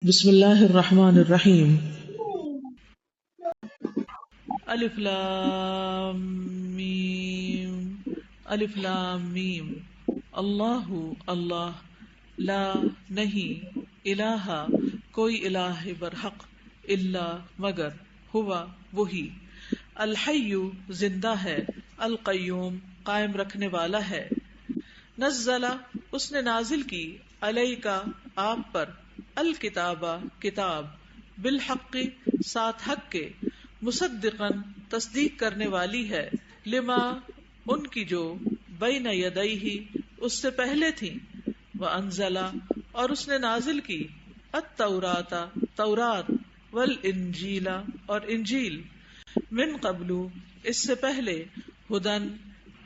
بسم اللہ الرحمن الرحیم۔ الف لام میم، الف لام میم، اللہ اللہ، لا نہیں، الہ کوئی الہ برحق، الا مگر، ہوا وہی، الحی زندہ ہے، القیوم قائم رکھنے والا ہے، نزل اس نے نازل کی، علیکا آپ پر، الکتابہ کتاب، بالحق ساتھ حق کے، مصدقاً تصدیق کرنے والی ہے، لما ان کی جو، بین یدیہ اس سے پہلے تھیں، وانزل اور اس نے نازل کی، التوراۃ تورات، والانجیل اور انجیل، من قبل اس سے پہلے، ہدن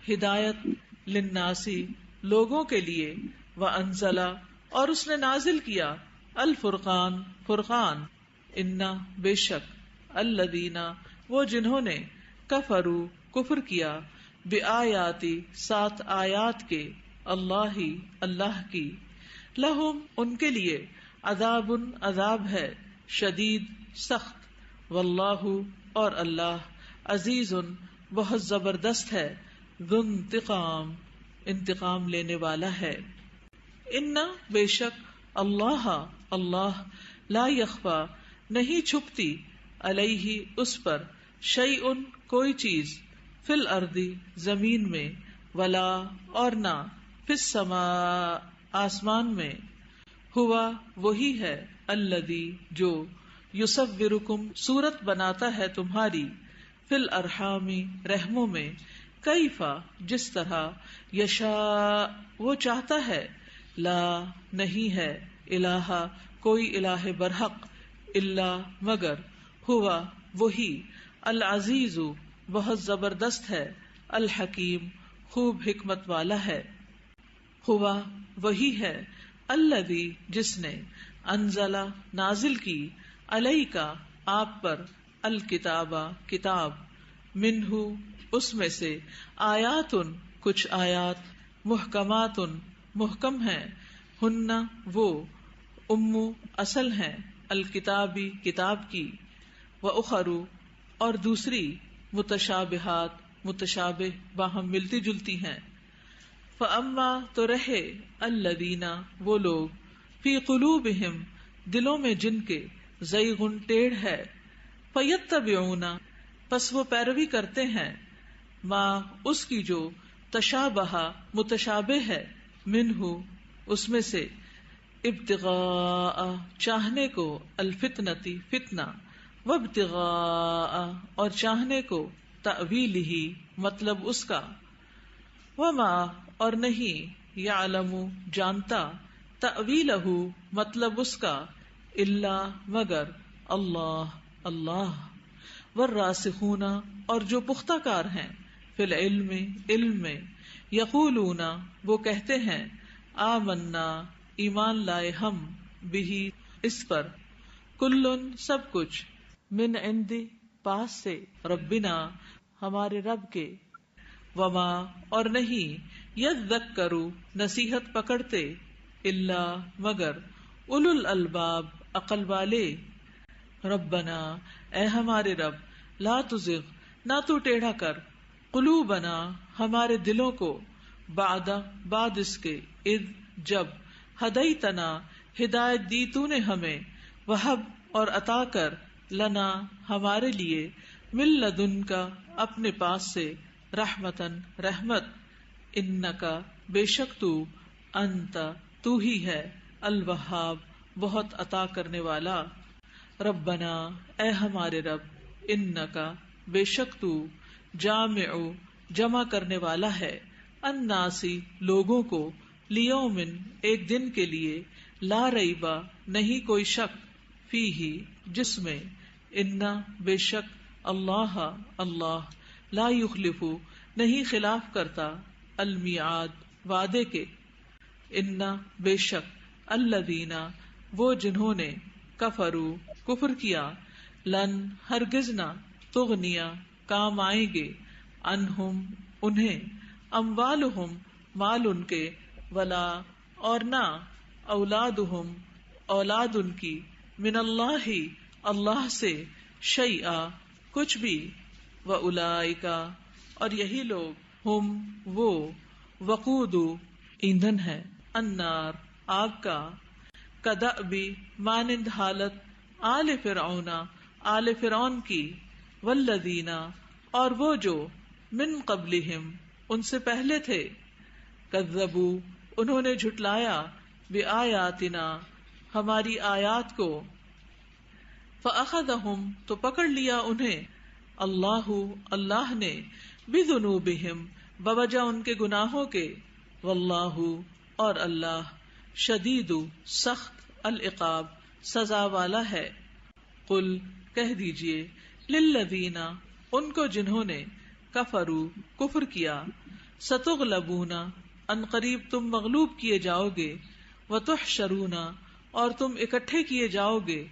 ہدایت، للناسی لوگوں کے لیے، وانزل اور اس نے نازل کیا، الفرقان فرقان، انا بے شک، الذین وہ جنہوں نے، کفروا کفر کیا، بآیاتی ساتھ آیات کے، اللہ اللہ کی، لہم ان کے لیے، عذاب عذاب ہے، شدید سخت، واللہ اور اللہ، عزیز بہت زبردست ہے، ذو انتقام انتقام لینے والا ہے، ان بے شک، اللہ اللہ، لا یخفا نہیں چھپتی، علیہ اس پر، شیء کوئی چیز، فی الارض زمین میں، ولا اور نہ، فی السماء آسمان میں، ہوا وہی ہے، الذی جو، یصورکم صورت بناتا ہے تمہاری، فی الارحام رحموں میں، کیفا جس طرح، یشاء وہ چاہتا ہے، لا نہیں ہے، الہ کوئی الہ برحق، الا مگر، ہوا وہی، العزیز بہت زبردست ہے، الحکیم خوب حکمت والا ہے، ہوا وہی ہے، الذی جس نے، انزل نازل کی، علیکا آپ پر، الکتابہ کتاب، منہ اس میں سے، آیات کچھ آیات، محکمات محکم ہیں، ہن وہ، اصل ہیں، الکتابی کتاب کی، واخر اور دوسری، متشابہات متشابہ باہم ملتی جلتی ہیں، فاما تو رہے، الذین وہ لوگ، فی قلوبہم دلوں میں جن کے، زیغ ٹیڑھ ہے، فیتبعون پس وہ پیروی کرتے ہیں، ما اس کی جو، تشابہ متشابہ ہے، منہ اس میں سے، ابتغاء چاہنے کو، الفتنتی فتنہ، وابتغاء اور چاہنے کو، تأویلہ مطلب اس کا، وما اور نہیں، یعلم جانتا، تأویلہ مطلب اس کا، الا مگر، اللہ اللہ، والراسخون اور جو پختہ کار ہیں، فی العلم علم میں، یقولون وہ کہتے ہیں، آمنا ایمان لائے ہم، بہ اس پر، کلن سب کچھ، من عند پاس سے، ربنا ہمارے رب کے، وما اور نہیں، یذکروا نصیحت پکڑتے، الا مگر، اولو الالباب عقل والے، ربنا اے ہمارے رب، لا تزغ نہ تو ٹیڑھا کر، قلوبنا ہمارے دلوں کو، بعد اس کے، اذ جب، ہدیتنا ہدایت دی تو نے ہمیں، وہب اور عطا کر، لنا ہمارے لیے، من لدن کا اپنے پاس سے، رحمتن رحمت، انکا بے شک تو، انت تو ہی ہے، الوہاب بہت عطا کرنے والا، ربنا اے ہمارے رب، انکا بے شک تو، جامع جمع کرنے والا ہے، الناسی لوگوں کو، لیومن ایک دن کے لیے، لا ریبا نہیں کوئی شک، فیہ جس میں، انا بے شک، اللہ اللہ، لا یخلف نہیں خلاف کرتا، المیعاد وعدے کے، انا بے شک، الذین وہ جنہوں نے، کفروا کفر کیا، لن ہرگز نہ، تغنیا کام آئیں گے، عنہم انہیں، اموالہم مال ان کے، ولا اور نہ، اولادہم اولاد ان کی، من اللہ اللہ سے شیئا کچھ بھی وَأُولَئِكَ اور یہی لوگ ہم وہ وقود ایندھن ہے النار آگ کا کدأب مانند حالت آل فرعون آل فرعون کی والذین اور وہ جو من قبلہم ان سے پہلے تھے کذبوا انہوں نے جھٹلایا بآیاتنا ہماری آیات کو فأخذہم تو پکڑ لیا انہیں اللہ نے بذنوبہم بوجہ ان کے گناہوں کے واللہ اور اللہ شدید سخت العقاب سزا والا ہے قل کہہ دیجئے للذین ان کو جنہوں نے کفروا کفر کیا ستغلبون ان قریب تم مغلوب کیے جاؤ گے وتحشرون اور تم اکٹھے کیے جاؤ گے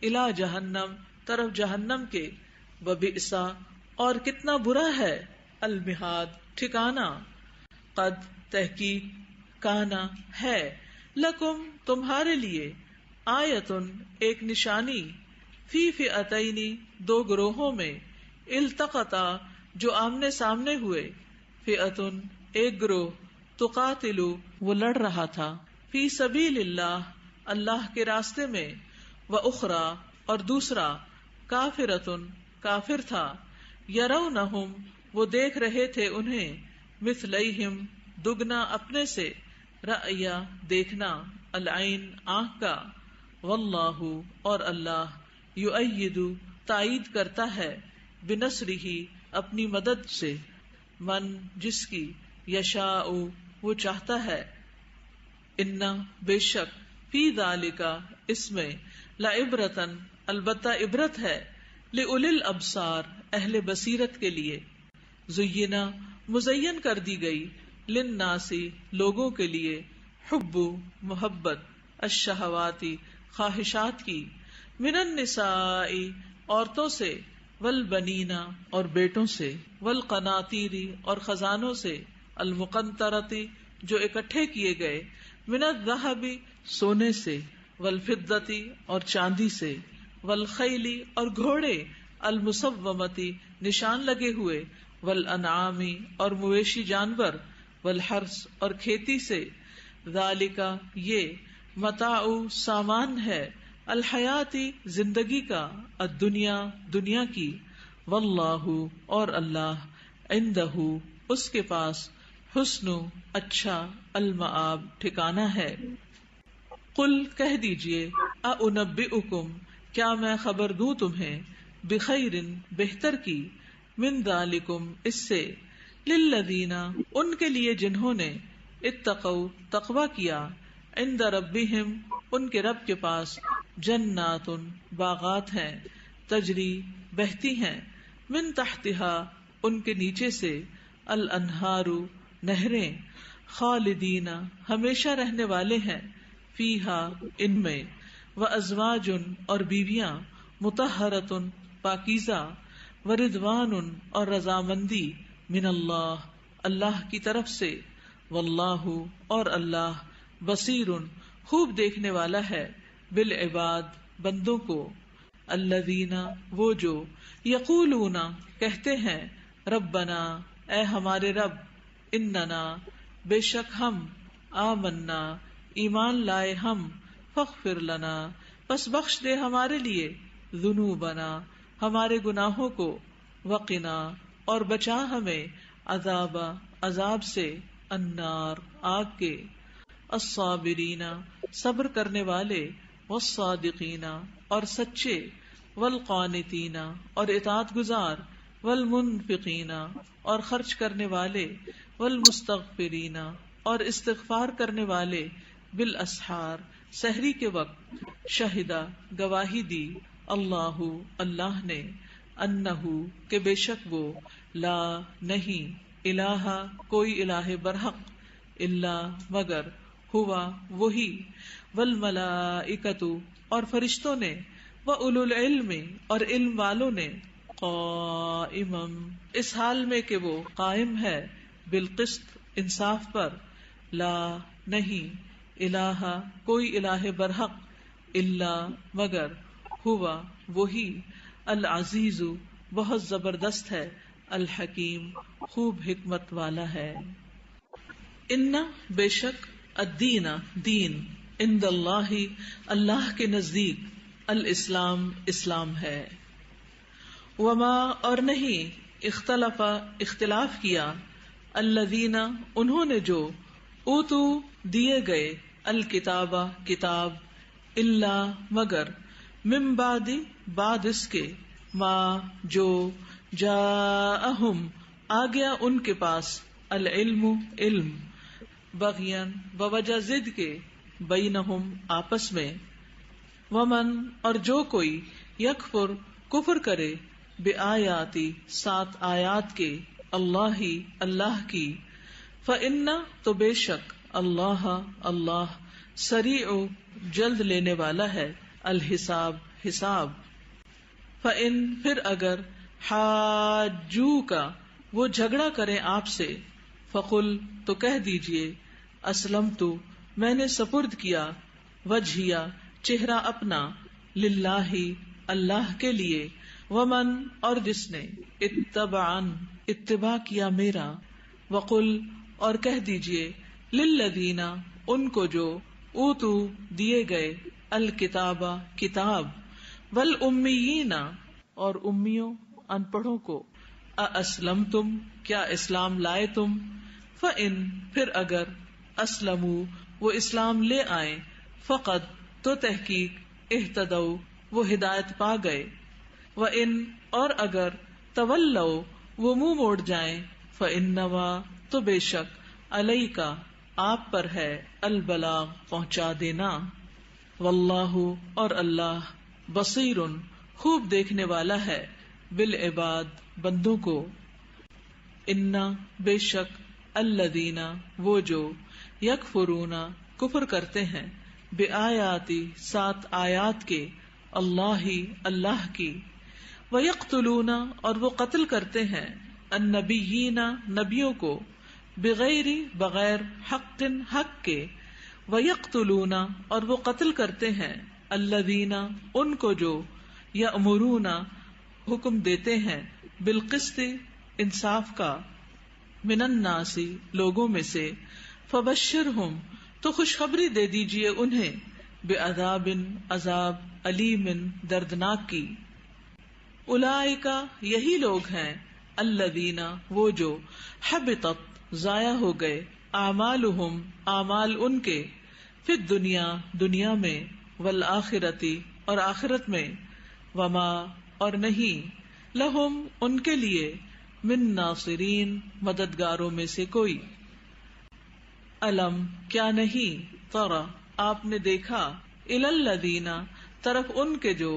الی جہنم طرف جہنم کے وبئس اور کتنا برا ہے المہاد ٹھکانہ قد تحقیق کانا ہے لکم تمہارے لیے آیتن ایک نشانی فی فئتین دو گروہوں میں التقطا جو آمنے سامنے ہوئے فئتن ایک گروہ تقاتلو وہ لڑ رہا تھا فی سبیل اللہ کے راستے میں واخری اور دوسرا کافرتن کافر تھا یرونہم وہ دیکھ رہے تھے انہیں مثلیہم دگنا اپنے سے رأیا دیکھنا العین آنکھ کا واللہ اور اللہ یؤید تائید کرتا ہے بنصرہ اپنی مدد سے من جس کی یشاء وہ چاہتا ہے ان بے شک فی ذالک اس میں لعبرتن البتہ عبرت ہے لأولی الابصار اہل بصیرت کے لیے زینا مزین کر دی گئی للناس لوگوں کے لیے حب محبت الشہواتی خواہشات کی من النساء عورتوں سے والبنین اور بیٹوں سے والقناطیر اور خزانوں سے المقنطرتی جو اکٹھے کیے گئے من الذهب سونے سے والفضتی اور چاندی سے والخیل اور گھوڑے المسومتی نشان لگے ہوئے والانعام اور مویشی جانور والحرث اور کھیتی سے ذالک یہ متاع سامان ہے الحیاتی زندگی کا الدنیا دنیا کی واللہ اور اللہ عندہ اس کے پاس حسن اچھا المآب ٹھکانہ ہے قل کہہ دیجئے اُنبئکم کیا میں خبر دوں تمہیں بخیر بہتر کی من ذالکم اس سے للذین ان کے لیے جنہوں نے اتقوا تقوی کیا عند ربہم ان کے رب کے پاس جنات باغات ہیں تجری بہتی ہیں من تحتہا ان کے نیچے سے الانہار نہریں خالدین ہمیشہ رہنے والے ہیں فیہا ان میں وازواج اور بیویاں مطہرۃ پاکیزہ ورضوان اور رضامندی من اللہ اللہ کی طرف سے واللہ اور اللہ بصیر خوب دیکھنے والا ہے بالعباد بندوں کو الذین وہ جو یقولون کہتے ہیں ربنا اے ہمارے رب اننا بے شک ہم آمنا ایمان لائے ہم فاغفر لنا پس بخش دے ہمارے لیے ذنوبنا ہمارے گناہوں کو وقنا اور بچا ہمیں عذاب سے النار آگ کے الصابرین صبر کرنے والے والصادقین اور سچے والقانتین اور اطاعت گزار والمنفقین اور خرچ کرنے والے والمستغفرین اور استغفار کرنے والے بالاسحار سحری کے وقت شہدہ گواہی دی اللہ نے انہو کہ بے شک وہ لا نہیں الہ کوئی الہ برحق الا مگر ہوا وہی والملائکۃ اور فرشتوں نے وَأُولُو الْعِلْمِ اور علم والوں نے قائما اس حال میں کہ وہ قائم ہے بالقسط انصاف پر لا نہیں الہ کوئی الہ برحق الا مگر ہوا وہی العزیز بہت زبردست ہے الحکیم خوب حکمت والا ہے. ان بے شک الدین دین عند اللہ اللہ کے نزدیک الاسلام اسلام ہے. وما اور نہیں اختلف اختلاف کیا الذین انہوں نے جو اوتو دیے گئے الکتاب کتاب الا مگر من بعد بعد اس کے ما جو جاءہم آ گیا ان کے پاس العلم علم بغین بوجہ ضد کے بینہم آپس میں ومن اور جو کوئی یکفر کفر کرے بآیاتی سات آیات کے اللہ ہی اللہ کی فإن تو بے شک اللہ اللہ سریع جلد لینے والا ہے الحساب حساب. فإن پھر اگر حاجو کا وہ جھگڑا کریں آپ سے فقل تو کہہ دیجئے اسلمت میں نے سپرد کیا وجہیا چہرہ اپنا للہ اللہ کے لیے ومن اور جس نے اتبعن اتباع کیا میرا وقل اور کہہ دیجئے للذین ان کو جو اوتو دیے گئے الکتاب کتاب والامیین اور امیوں ان پڑھوں کو اسلمتم کیا اسلام لائے تم فإن پھر اگر اسلموا وہ اسلام لے آئیں فقد تو تحقیق اہتدوا وہ ہدایت پا گئے وإن اور اگر تولوا وہ منہ موڑ جائیں فإنما تو بے شک علیک آپ پر ہے البلاغ پہنچا دینا واللہ اور اللہ بصیر خوب دیکھنے والا ہے بالعباد بندوں کو. انا بے شک الذین وہ جو یکفرون کفر کرتے ہیں بآیاتی سات آیات کے اللہ اللہ کی ویقتلون اور وہ قتل کرتے ہیں النبیین نبیوں کو بغیر بغیر حق حق کے ویقتلون اور وہ قتل کرتے ہیں الذین ان کو جو یأمرون حکم دیتے ہیں بالقسط انصاف کا من الناس لوگوں میں سے فبشرہم تو خوشخبری دے دیجئے انہیں بعذاب عذاب علیم دردناک کی. اولئک یہی لوگ ہیں الذین وہ جو حبطت ضائع ہو گئے اعمالہم اعمال ان کے فی الدنیا دنیا میں والآخرتی اور آخرت میں وما اور نہیں لہم ان کے لیے من ناصرین مددگاروں میں سے کوئی. علم کیا نہیں ترى آپ نے دیکھا الی الذین طرف ان کے جو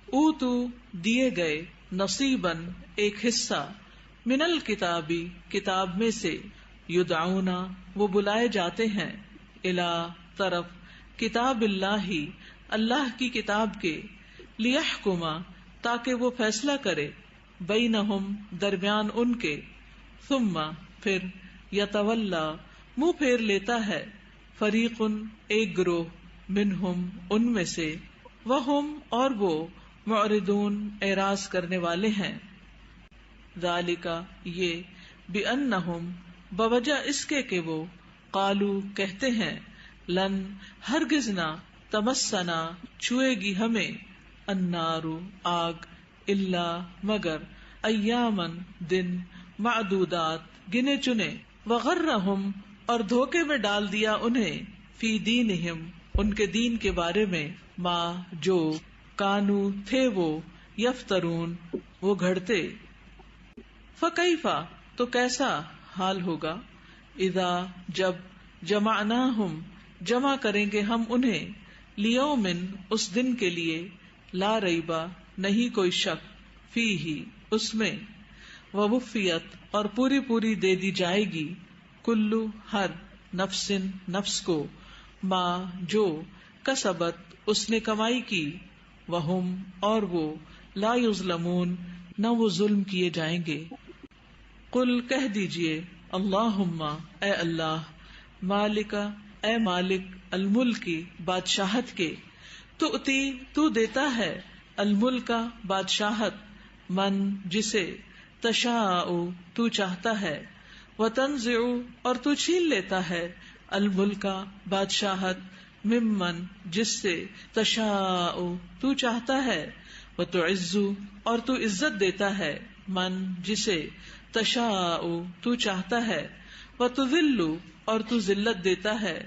اوتو دیے گئے نصیباً ایک حصہ من الکتابی کتاب میں سے یدعون وہ بلائے جاتے ہیں الی طرف کتاب اللہ اللہ کی کتاب کے لیحکم تاکہ وہ فیصلہ کرے بینہم درمیان ان کے ثم پھر یتولا منہ پھیر لیتا ہے فریق ایک گروہ منہم ان میں سے وہم اور وہ معرضون اعراض کرنے والے ہیں. ذالک یہ بانہم بوجہ اس کے کہ وہ قالو کہتے ہیں لن ہرگز نہ تمسنا چھوئے گی ہمیں النار آگ الا مگر ایامن دن معدودات گنے چنے وغرہم اور دھوکے میں ڈال دیا انہیں فی دینہم ان کے دین کے بارے میں ما جو کانو تھے وہ یفترون وہ گھڑتے. فکیفا تو کیسا حال ہوگا اذا جب جمعناہم جمع کریں گے ہم انہیں لیومن اس دن کے لیے لا ریبا نہیں کوئی شک فیہ اس میں ووفیت اور پوری پوری دے دی جائے گی کلو ہر نفس نفس کو ما جو کسبت اس نے کمائی کی وہم اور وہ لا یظلمون نہ وہ ظلم کیے جائیں گے. قل کہہ دیجئے اللہم اے اللہ مالک اے مالک الملک بادشاہت کے تؤتی تو دیتا ہے، الملک بادشاہت، من جسے، تشاء تو چاہتا ہے، وتنزع اور تو چھین لیتا ہے، الملک بادشاہت، ممن جس سے، تشاء تو چاہتا ہے، وتعز اور تو عزت دیتا ہے، من جسے، تشاء تو چاہتا ہے، وتذل اور تو ذلت دیتا ہے،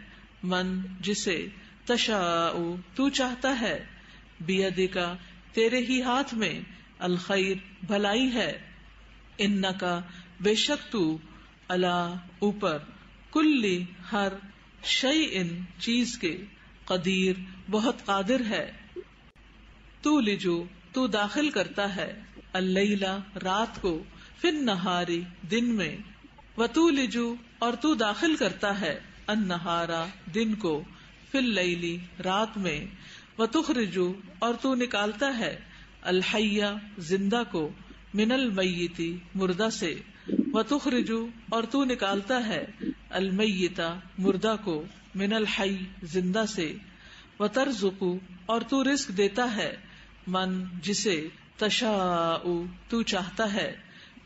من جسے، تشاء تو چاہتا ہے، بیدک تیرے ہی ہاتھ میں، الخیر بھلائی ہے، انکا بے شک تو، علی اوپر، کلی ہر، شیء چیز کے، قدیر بہت قادر ہے، تولجو تو داخل کرتا ہے، اللیل رات کو، فی النہاری دن میں، وتولجو اور تو داخل کرتا ہے، النہار دن کو، فی اللیل رات میں، وتخرجو اور تو نکالتا ہے، الحی زندہ کو، من المیت مردہ سے، وتخرجو اور تو نکالتا ہے، المیت مردہ کو، من الحی زندہ سے، وترزق اور تو رزق دیتا ہے، من جسے، تشاء تو چاہتا ہے،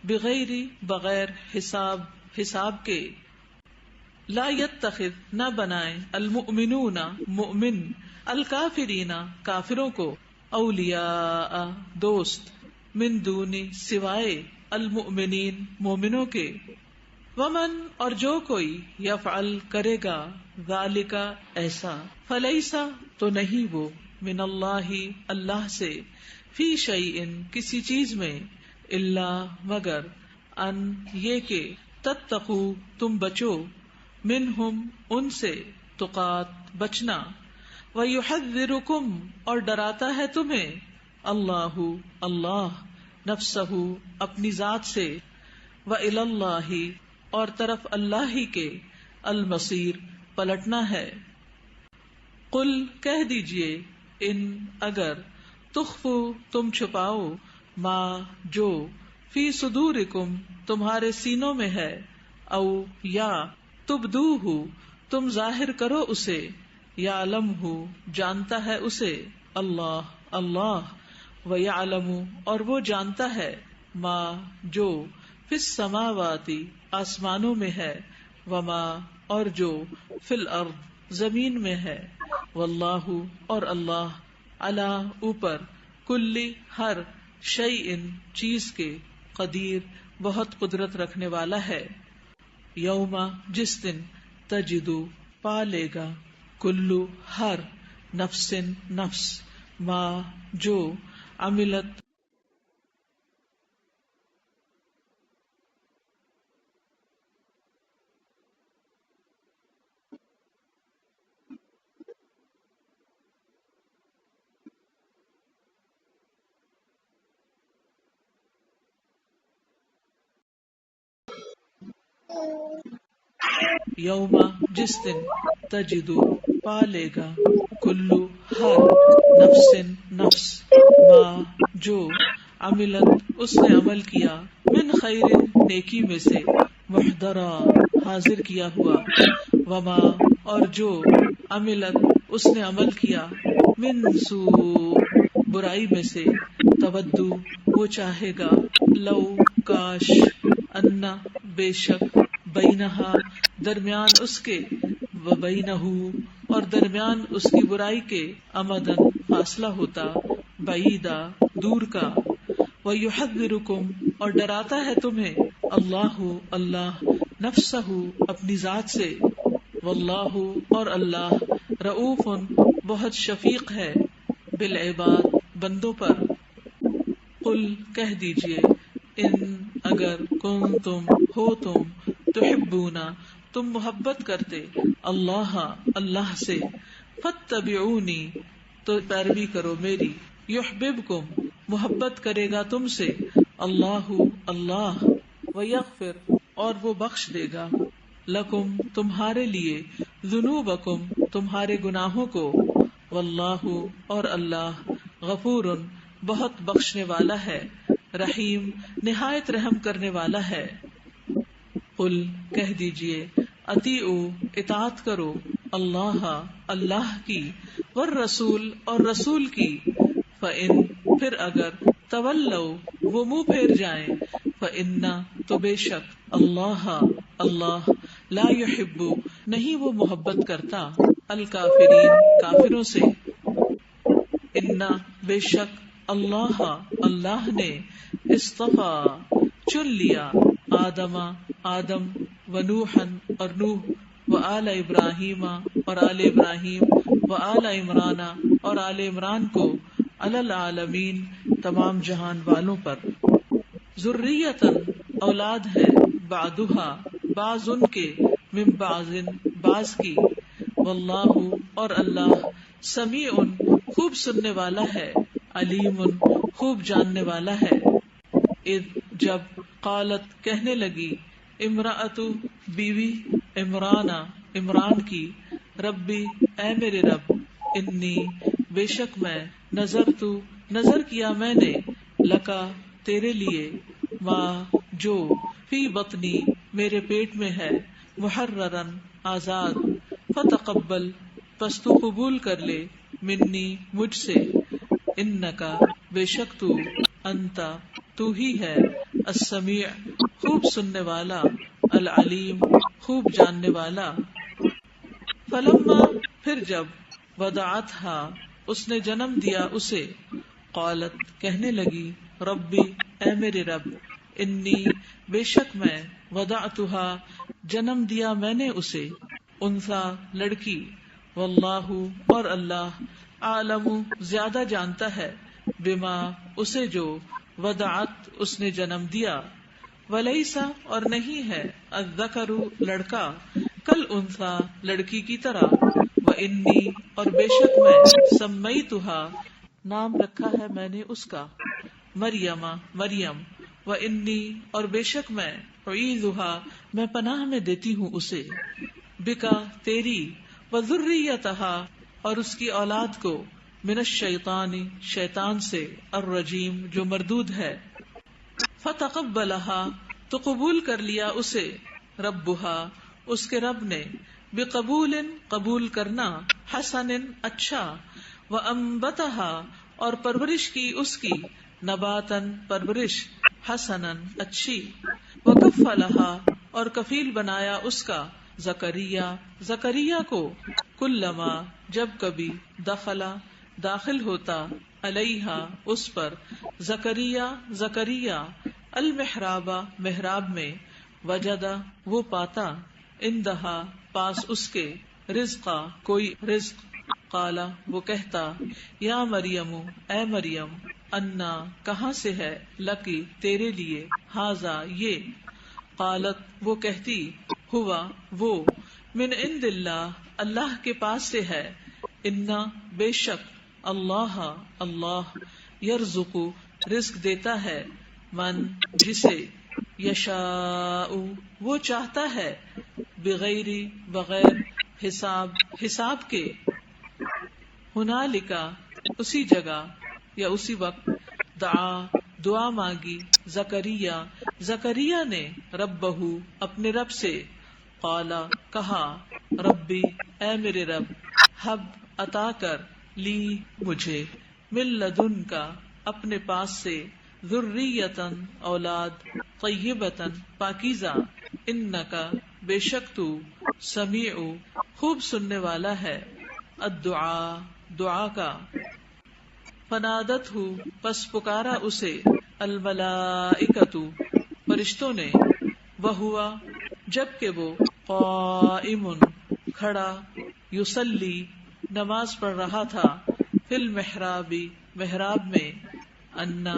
بغیر بغیر حساب کے، لا یتخذ نہ بنائے، المؤمنون مؤمن، الکافرین کافروں کو، اولیاء دوست، من دون سوائے، المؤمنین مومنوں کے، ومن اور جو کوئی، یفعل کرے گا، ذالک ایسا، فلیسا تو نہیں وہ، من اللہ اللہ سے، فی شیء کسی چیز میں، الا مگر، ان یہ کہ، تتقو تم بچو، منہم ان سے، تقات بچنا، ویحذرکم اور ڈراتا ہے تمہیں، اللہ اللہ، نفسہ اپنی ذات سے، وإلی اللہ اور طرف اللہ ہی کے، المصیر پلٹنا ہے، قل کہہ دیجئے، ان اگر، تخفو تم چھپاؤ، ما جو، فی صدورکم تمہارے سینوں میں ہے، او یا، تبدوہ تم ظاہر کرو اسے، یعلمہ جانتا ہے اسے، اللہ اللہ، ویعلم اور وہ جانتا ہے، ما جو، فی السماوات آسمانوں میں ہے، وما اور جو، فی الارض زمین میں ہے، واللہ اور اللہ، علی اوپر، کل ہر، شیء چیز کے، قدیر بہت قدرت رکھنے والا ہے، یوم جس دن، تجدو پا لے گا، کلو ہر، نفس نفس، ما جو، عملت یوم جس دن، تجدو پا لے گا، کلو ہر، نفس نفس، ما جو، عملت اس نے عمل کیا، من خیر نیکی میں سے، محضرا حاضر کیا ہوا، وما اور جو، عملت اس نے عمل کیا، من سوء برائی میں سے، تودو وہ چاہے گا، لو کاش، انا بے شک، بینہا درمیان اس کے، و بینہو اور درمیان اس کی برائی کے، امدن فاصلہ ہوتا، بعیدا دور کا، ویحذرکم اور ڈراتا ہے تمہیں، اللہ اللہ، نفسہ اپنی ذات سے، واللہ اور اللہ، رؤوف بہت شفیق ہے، بالعباد بندوں پر، قل کہہ دیجئے، ان اگر، کنتم ہو تم، تحبونا تم محبت کرتے، اللہ اللہ سے، فاتبعونی تو پیروی کرو میری، یحببکم محبت کرے گا تم سے، اللہ اللہ، ویغفر اور وہ بخش دے گا، لکم تمہارے لیے، ذنوبکم تمہارے گناہوں کو، واللہ اور اللہ، غفور بہت بخشنے والا ہے، رحیم نہایت رحم کرنے والا ہے، قل کہہ دیجئے، اطیعوا اطاعت کرو، اللہ اللہ کی، والرسول اور رسول کی، فإن پھر اگر تولوا وہ منہ پھیر جائیں، فإن تو بے شک اللہ اللہ لا يحب نہیں وہ محبت کرتا، الکافرین کافروں سے، ان بے شک اللہ اللہ نے اصطفیٰ چن لیا آدم آدم و نوحن اور نوح و آل ابراہیم اور آل ابراہیم و آل عمران اور آل عمران کو علی العالمین تمام جہان والوں پر، ذریتاً اولاد ہے، بعدھا بعض ان کے، من بعض بعض کی، واللہ اور اللہ سمیع خوب سننے والا ہے، علیم خوب جاننے والا ہے۔ اذ جب قالت کہنے لگی، امرأۃ بیوی عمران کی، ربی اے میرے رب، انی بے شک میں، نظر کیا میں نے، لکا تیرے لیے، ماں جو، فی بطنی میرے پیٹ میں ہے، محررن آزاد، فتقبل پس تو قبول کر لے، منی مجھ سے، انکا بے شک تو، انتا تو ہی ہے، السمیع خوب سننے والا، العلیم خوب جاننے والا۔ فلما پھر جب وضعتھا اس نے جنم دیا اسے، قالت کہنے لگی، ربی اے میرے رب، انی بے شک میں، وضعتھا جنم دیا میں نے اسے، انثی لڑکی، واللہ اور اللہ، عالم زیادہ جانتا ہے، بما اسے جو، وضعت اس نے جنم دیا، ولیسا اور نہیں ہے، الذکر لڑکا، کل انثی لڑکی کی طرح، وانی اور بے شک میں، سمیتھا نام رکھا ہے میں نے اس کا، مریم، وانی اور بے شک میں، اعیذھا میں پناہ میں دیتی ہوں اسے، بکا تیری، وذریتھا اور اس کی اولاد کو، من الشیطان شیطان سے، الرجیم جو مردود ہے، فتقبلھا تو قبول کر لیا اسے، ربھا اس کے رب نے، بقبول قبول کرنا، حسن اچھا، وانبتھا اور پرورش کی اس کی، نباتن پرورش، حسنن اچھی، وکفلھا اور کفیل بنایا اس کا، زکریا کو، کلما جب کبھی، داخل ہوتا، علیہا اس پر، زکریا المحراب محراب میں، وجدا وہ پاتا، اندہا پاس اس کے، رزقا کوئی رزق، قالا وہ کہتا، یا مریم اے مریم، انا کہاں سے ہے، لکی تیرے لیے، ہاذا یہ، قالت وہ کہتی، ہوا وہ، من عند اللہ اللہ کے پاس سے ہے، انا بے شک، اللہ اللہ، یرزق رزق دیتا ہے، من جسے، یشاء وہ چاہتا ہے، بغیر حساب کے، ہنالک اسی جگہ یا اسی وقت، دعا مانگی، زکریا نے، ربہ اپنے رب سے، قالا کہا، ربی اے میرے رب، حب عطا کر، لی مجھے، من لدن کا اپنے پاس سے، ذریتن اولاد، طیبتن پاکیزہ، انکا بے شک تو، سمیع خوب سننے والا ہے، الدعاء دعا کا، فنادتہ پس پکارا اسے، الملائکۃ فرشتوں نے، وہوا جبکہ وہ، قائم کھڑا، یصلی نماز پڑھ رہا تھا، فی المحراب محراب میں، انا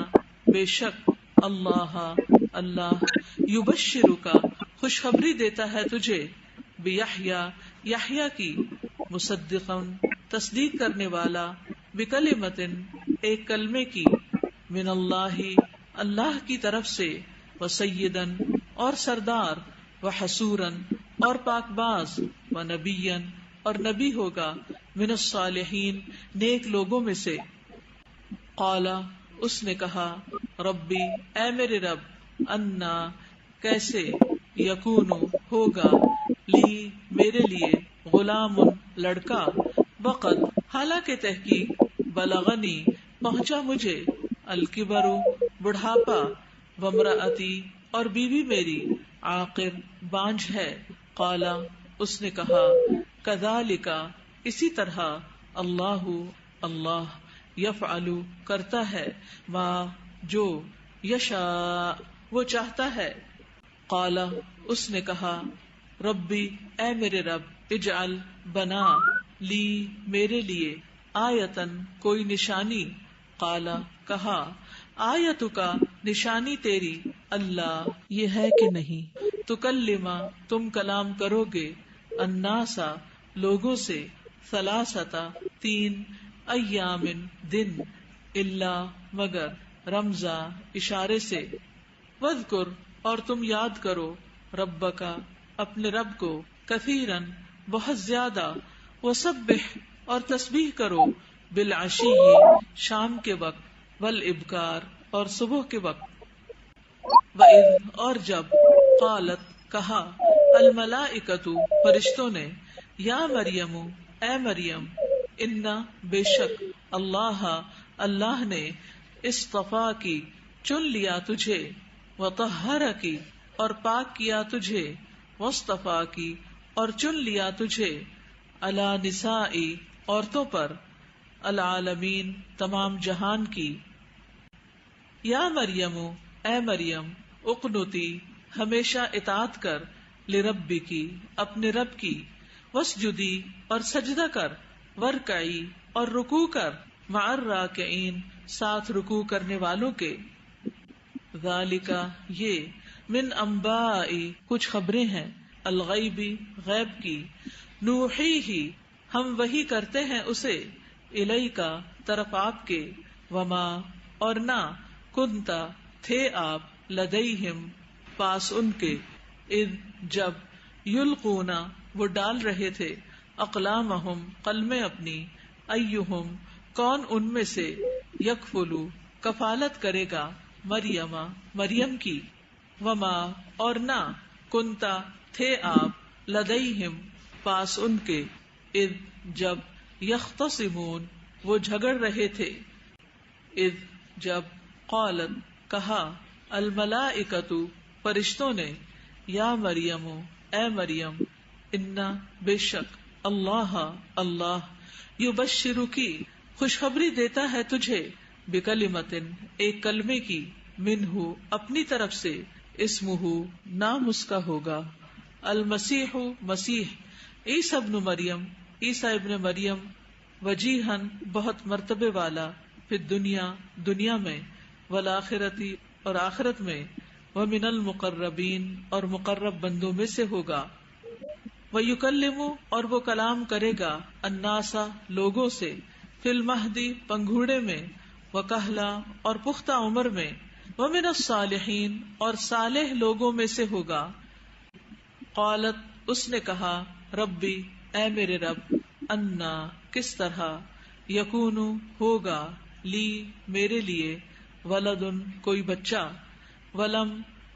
بے شک، اللہ اللہ، یبشرک خوشخبری دیتا ہے تجھے، بیحییٰ یحییٰ کی، مصدقا تصدیق کرنے والا، بکلمۃ ایک کلمے کی، من اللہ اللہ کی طرف سے، وسیدا اور سردار، وحسورا اور پاک باز، ونبیا اور نبی ہوگا، من الصالحین نیک لوگوں میں سے۔ قالا اس نے کہا، ربی اے میرے رب، انا کیسے، یکون ہوگا، لی میرے لیے، غلام لڑکا، وقد حالانکہ تحقیق، بلغنی پہنچا مجھے، الکبر بڑھاپا، وامرأتی اور بیوی میری، عاقر بانجھ ہے، قالا اس نے کہا، کذالک اسی طرح، اللہ اللہ، یفعل کرتا ہے، ما جو، یشاء وہ چاہتا ہے، قالا اس نے کہا، ربی اے میرے رب، اجعل بنا، لی میرے لیے، آیتن کوئی نشانی، قالا کہا، آیتک نشانی تیری، اللہ یہ ہے کہ نہیں، تکلما تم کلام کرو گے، الناسا لوگوں سے، ثلاثتا تین، ایام دن، الا مگر، رمزا اشارے سے، وذکر اور تم یاد کرو، ربکا اپنے رب کو، کثیرن بہت زیادہ، وسبح اور تسبیح کرو، بالعشی شام کے وقت، والابکار اور صبح کے وقت، وَإِذْ اور جب، قالت کہا، الملائکۃ فرشتوں نے، یا مریم اے مریم، انا بے شک، اللہ اللہ نے، اصطفا کی چن لیا تجھے، وطہرک اور پاک کیا تجھے، واصطفا کی اور چن لیا تجھے، علی نساء عورتوں پر، العالمین تمام جہان کی، یا مریم اے مریم، اقنتی ہمیشہ اطاعت کر، لربکی اپنے رب کی، واسجدی اور سجدہ کر، ورکعی اور رکوع کر، مع الراکعین ساتھ رکوع کرنے والوں کے، ذالک یہ، من انباء کچھ خبریں ہیں، الغیب غیب کی، نوحیہ ہم وحی کرتے ہیں اسے، الیک طرف آپ کے، وما اور نہ، کنتا تھے آپ، لدیہم پاس ان کے، اذ جب، یلقونا وہ ڈال رہے تھے، اقلامہم قلمیں اپنی، ایہم کون ان میں سے، یکفلو کفالت کرے گا، مریم مریم کی، وما اور نہ، کنتا تھے آپ، لدیہم پاس ان کے، اذ جب، یختصمون وہ جھگڑ رہے تھے، اذ جب، قالت کہا، الملائکۃ فرشتوں نے، یا مریم اے مریم، انا بے شک، اللہ اللہ، یبشرکی خوشخبری دیتا ہے تجھے، بکلمۃ ایک کلمے کی، منہ اپنی طرف سے، اسمہ نام اس کا ہوگا، المسیح مسیح، عیسی ابن مریم عیسی ابن مریم، وجیہن بہت مرتبے والا، فی الدنیا دنیا میں، والآخرتی اور آخرت میں، ومن المقربین اور مقرب بندوں میں سے ہوگا، ویکلم اور وہ کلام کرے گا، الناس لوگوں سے، فی المہدی پنگھوڑے میں، وکہلا اور پختہ عمر میں، ومن الصالحین اور صالح لوگوں میں سے ہوگا، قالت اس نے کہا، ربی اے میرے رب، انا کس طرح، یکون ہوگا، لی میرے لیے، ولدن کوئی بچہ، ولم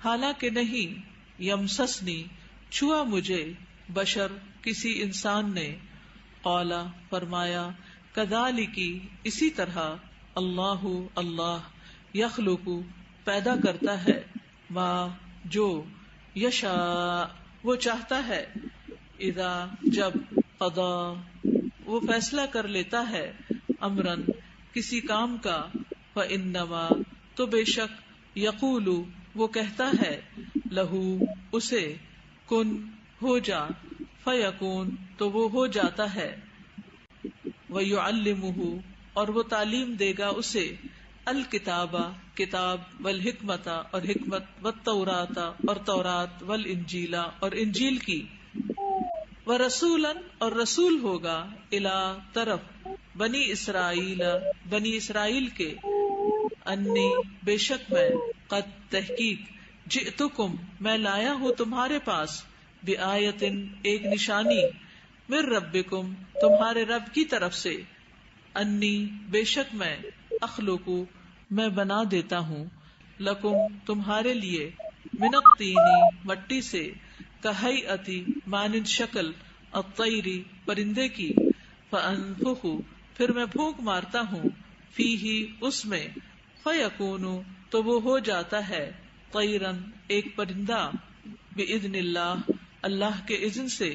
حالانکہ نہیں، یمسسنی چھوا مجھے، بشر کسی انسان نے، قالا فرمایا، کذالکی اسی طرح، اللہ اللہ، یخلق پیدا کرتا ہے، ما جو، یشاء وہ چاہتا ہے، اذا جب، قضا وہ فیصلہ کر لیتا ہے، امرن کسی کام کا، فانما تو بے شک، یقول وہ کہتا ہے، لہو اسے، کن ہو جا، فیکون تو وہ ہو جاتا ہے، ویعلمہ اور وہ تعلیم دے گا اسے، الکتابہ کتاب، والحکمت اور حکمت، والتوراۃ اور تورات، والانجیل اور انجیل کی، ورسولا اور رسول ہوگا، الی طرف، بنی اسرائیل بنی اسرائیل کے، انی بے شک میں، قد تحقیق، جئتکم میں لایا ہوں تمہارے پاس، بآیت ایک نشانی، من ربکم تمہارے رب کی طرف سے، انی بے شک میں، اخلق میں بنا دیتا ہوں، لکم تمہارے لیے، من الطین مٹی سے، کہیئتی مانند شکل، الطیری پرندے کی، فانفخ پھر میں پھونک مارتا ہوں، فیہ اس میں، فیکون تو وہ ہو جاتا ہے، طیرن ایک پرندہ، باذن اللہ اللہ کے اذن سے،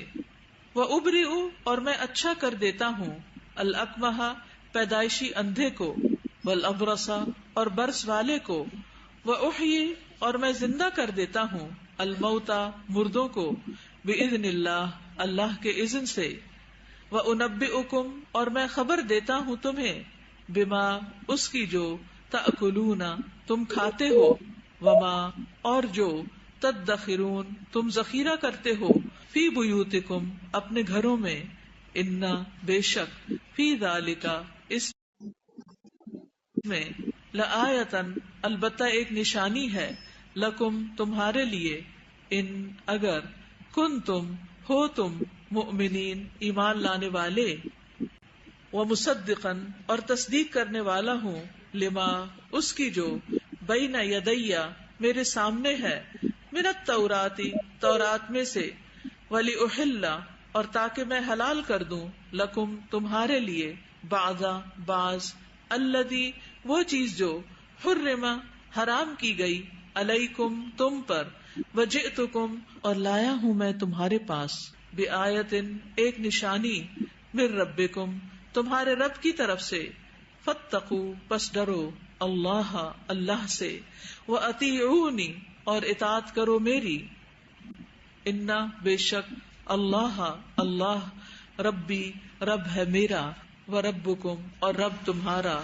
وابرئ اور میں اچھا کر دیتا ہوں، الاکمہ پیدائشی اندھے کو، والابرص اور برس والے کو، واحیی اور میں زندہ کر دیتا ہوں، الموتى مردوں کو، باذن اللہ اللہ کے اذن سے، وانبئکم اور میں خبر دیتا ہوں تمہیں، بما اس کی جو، تأکلون تم کھاتے ہو، وما اور جو، تدخرون تم ذخیرہ کرتے ہو، فی بیوتکم اپنے گھروں میں، ان بے شک، فی ذالک اس میں، لآیۃً البتہ ایک نشانی ہے، لکم تمہارے لیے، ان اگر، کنتم ہو تم، مؤمنین ایمان لانے والے، ومصدقاً اور تصدیق کرنے والا ہوں، لما اس کی جو، بین یدی میرے سامنے ہے، من التوراۃ تورات میں سے، ولیحل اور تاکہ میں حلال کر دوں، لکم تمہارے لیے، بعض الذی وہ چیز جو، حرم حرام کی گئی، علیکم تم پر، وجئتکم اور لایا ہوں میں تمہارے پاس، بآیۃ ایک نشانی، من ربکم تمہارے رب کی طرف سے، فاتقوا پس ڈرو، اللہ اللہ سے، واطیعونی اور اطاعت کرو میری، انا بے شک، اللہ اللہ، ربی رب ہے میرا، وربکم اور رب تمہارا،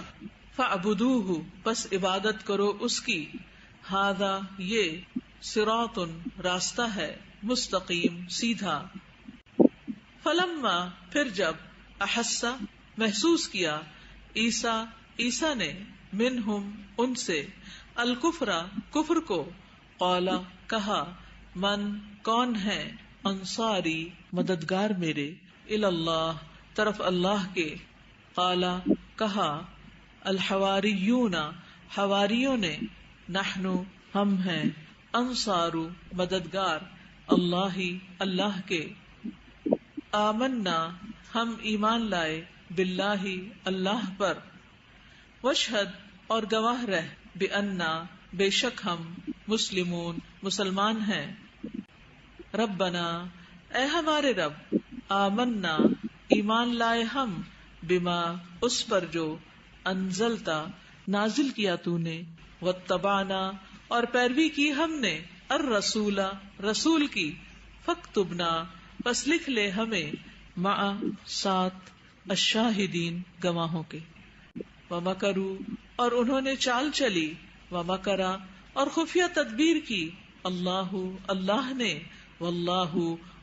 فاعبدوہ پس عبادت کرو اس کی، ھذا یہ، صراط راستہ ہے، مستقیم سیدھا، فلما پھر جب، احس محسوس کیا، عیسیٰ نے، منہم ان سے، الکفر کفر کو، قالا کہا، من کون ہے، انصاری مددگار میرے، اللہ طرف اللہ کے، قالا کہا، الحواریون حواریوں نے، نحن ہم ہیں، انصار مددگار، اللہ اللہ کے، آمنا ہم ایمان لائے، باللہ اللہ پر، واشہد اور گواہ رہ، بأننا بے شک ہم، مسلمون مسلمان ہیں، ربنا اے ہمارے رب، آمنا ایمان لائے ہم، بما اس پر جو، انزلتا نازل کیا تو نے، واتبعنا اور پیروی کی ہم نے، الرسول رسول کی، فاکتبنا پس لکھ لے ہمیں، مع ساتھ، الشاہدین گواہوں کے، ومکروا اور انہوں نے چال چلی، ومکرا اور خفیہ تدبیر کی، اللہ اللہ نے، واللہ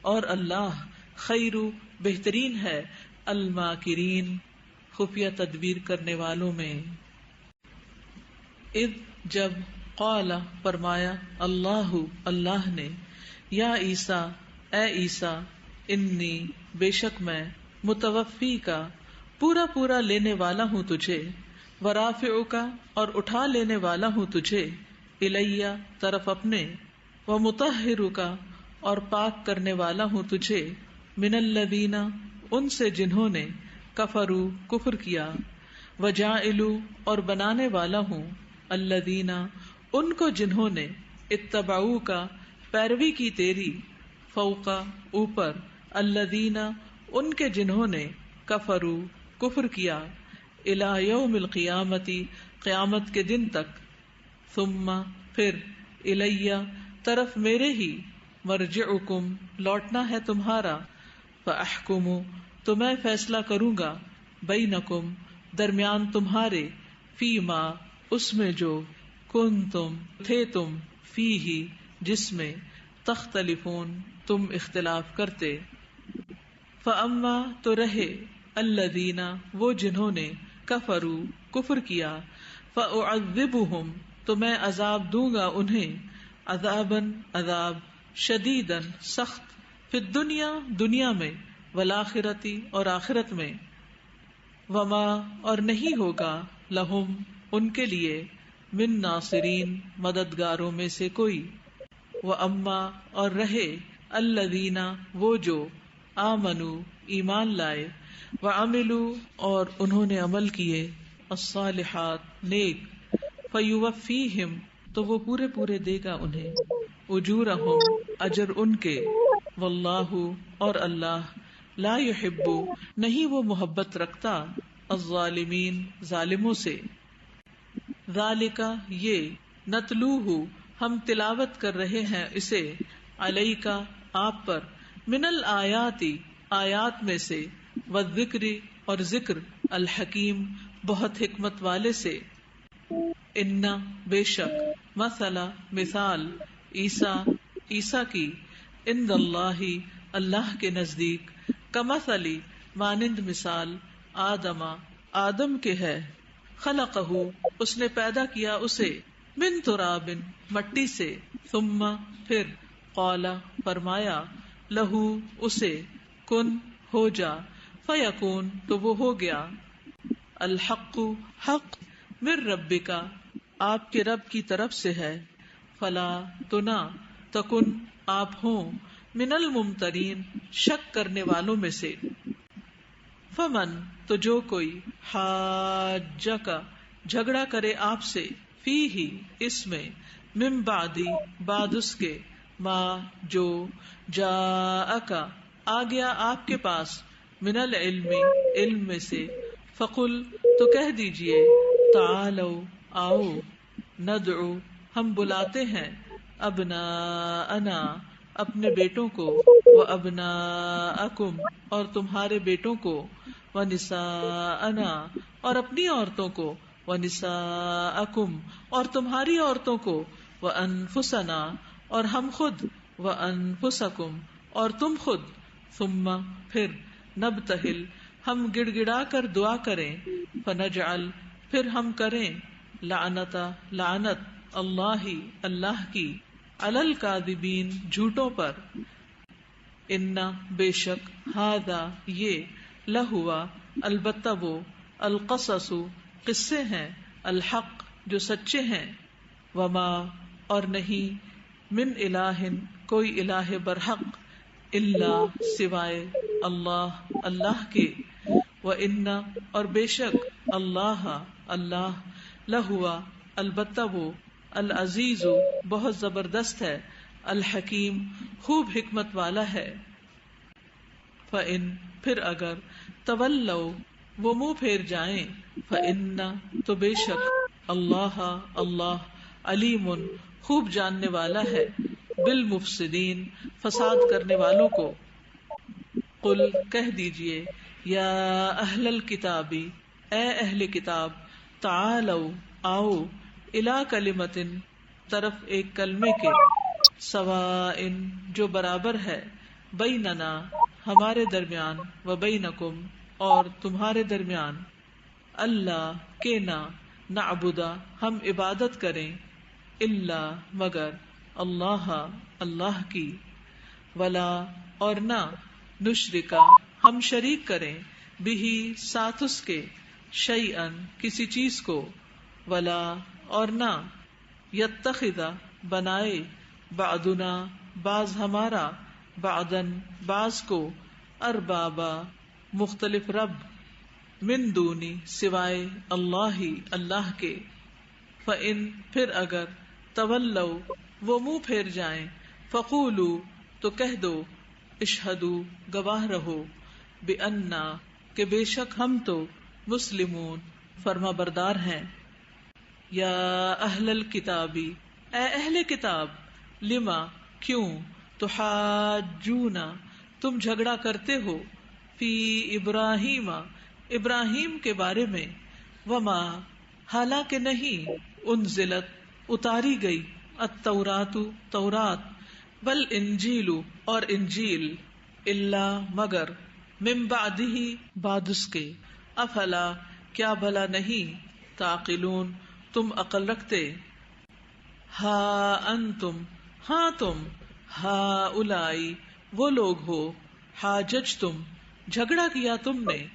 اور اللہ، خیر بہترین ہے، الماکرین خفیہ تدبیر کرنے والوں میں، اذ جب، قال فرمایا، اللہ اللہ نے، یا عیسیٰ اے عیسیٰ، انی بے شک میں، متوفی کا پورا پورا لینے والا ہوں تجھے، ورافعک اور اٹھا لینے والا ہوں تجھے، الیہ طرف اپنے، ومطہرک اور پاک کرنے والا ہوں تجھے، من الذین ان سے جنہوں نے، کفروا کفر کیا، وجاعل اور بنانے والا ہوں، الذین ان کو جنہوں نے، اتبعوک پیروی کی تیری، فوق اوپر، الذین ان کے جنہوں نے، کفروا کفر کیا، الی یوم القیامت قیامت کے دن تک، ثم پھر، الی طرف میرے ہی، مرجعکم لوٹنا ہے تمہارا، فاحکم تو میں فیصلہ کروں گا، بینکم درمیان تمہارے، فیما اس میں جو، کنتم تھے تم، فیہ جس میں، تختلفون تم اختلاف کرتے، فاما تو رہے، الذین وہ جنہوں نے، کفروا کفر کیا، فاعذبہم تو میں عذاب دوں گا انہیں، عذابا عذاب، شدیدا سخت، فی الدنیا دنیا میں، والآخرۃ اور آخرت میں، وما اور نہیں ہوگا، لہم ان کے لیے، من ناصرین مددگاروں میں سے کوئی، واما اور رہے، الذین وہ جو، آمنو ایمان لائے، وعملوا اور انہوں نے عمل کیے، الصالحات نیک، فیوفیہم تو وہ پورے پورے دے گا انہیں، اجورہم اجر ان کے، واللہ اور اللہ، لا یحب نہیں وہ محبت رکھتا، الظالمین ظالموں سے۔ ذالک یہ، نتلوہ ہم تلاوت کر رہے ہیں اسے، علیک آپ پر، من الآیات آیات میں سے، والذکر اور ذکر، الحکیم بہت حکمت والے سے۔ ان بے شک، مثلا مثال، عیسیٰ کی، عند اللہ اللہ کے نزدیک، کمثل مانند مثال، آدم کے ہے، خلقہ اس نے پیدا کیا اسے، من تراب مٹی سے، ثم پھر، قال فرمایا، لہو اسے، کن ہو جا، فیکون تو وہ ہو گیا، الحق حق، من ربک آپ کے رب کی طرف سے ہے، فلا تو نہ، تکن آپ ہوں، من الممترین شک کرنے والوں میں سے۔ فمن تو جو کوئی، حاجک جھگڑا کرے آپ سے، فیہ اس میں، من بعد اس کے، ما جو، جاءک آ گیا آپ کے پاس، من العلم علم میں سے، فقل تو کہہ دیجئے، تعالوا آؤ، ندعو ہم بلاتے ہیں، ابناءنا اپنے بیٹوں کو، وابناءکم اور تمہارے بیٹوں کو، ونساءنا اور اپنی عورتوں کو، ونساءکم اور تمہاری عورتوں کو، وانفسنا اور ہم خود، وانفسکم اور تم خود، ثم پھر، نبتہل ہم گڑ گڑا کر دعا کریں، فنجعل پھر ہم کریں، لعنت اللہ کی، علی الکاذبین جھوٹوں پر، ان بے شک، ھذا یہ، لہوا البتہ وہ، القصص قصے ہیں، الحق جو سچے ہیں، وما اور نہیں، من الہ کوئی الہ برحق، الا سوائے، اللہ کے، وَإِنَّ اور بے شک، اللہ لہوا البتہ وہ، العزیز بہت زبردست ہے، الحکیم خوب حکمت والا ہے۔ فَإِن پھر اگر، تولوا وہ منہ پھیر جائیں، فَإِنَّ تو بے شک، اللہ علیم خوب جاننے والا ہے، بالمفسدین فساد کرنے والوں کو۔ قل کہہ دیجئے، یا اہل الکتاب اے اہل کتاب، تعالوا آؤ، الی کلمۃ طرف ایک کلمے کے، سواء جو برابر ہے، بیننا ہمارے درمیان، و بینکم اور تمہارے درمیان، اللہ کہ نہ، نعبد ہم عبادت کریں، الا مگر، اللہ کی، ولا اور نہ، نشرکا ہم شریک کریں، بہی ساتھ اس کے، شیئن کسی چیز کو، ولا اور نہ، یتخذ بنائے، بعدنا بعض ہمارا، بعدن بعض کو، اربابا مختلف رب، من دونی سوائے اللہ کے۔ فَإِن پھر اگر، تولوا وہ منہ پھیر جائیں، فقولوا تو کہہ دو، اشہدوا گواہ رہو، بِأَنَّا کہ بے شک ہم تو، مسلمون فرما بردار ہیں۔ یا اہل الکتاب اے اہل کتاب، لما کیوں، تحاجون تم جھگڑا کرتے ہو، فی ابراہیم کے بارے میں، وما حالانکہ نہیں، انزلت اتاری گئی، التورات تورات، بل انجیل اور انجیل، الا مگر، من بعدہ بعد اس کے، افلا کیا بھلا نہیں، تعقلون تم عقل رکھتے، ہا انتم ہاں تم، ہاؤلائی وہ لوگ ہو، حاججتم جھگڑا کیا تم نے،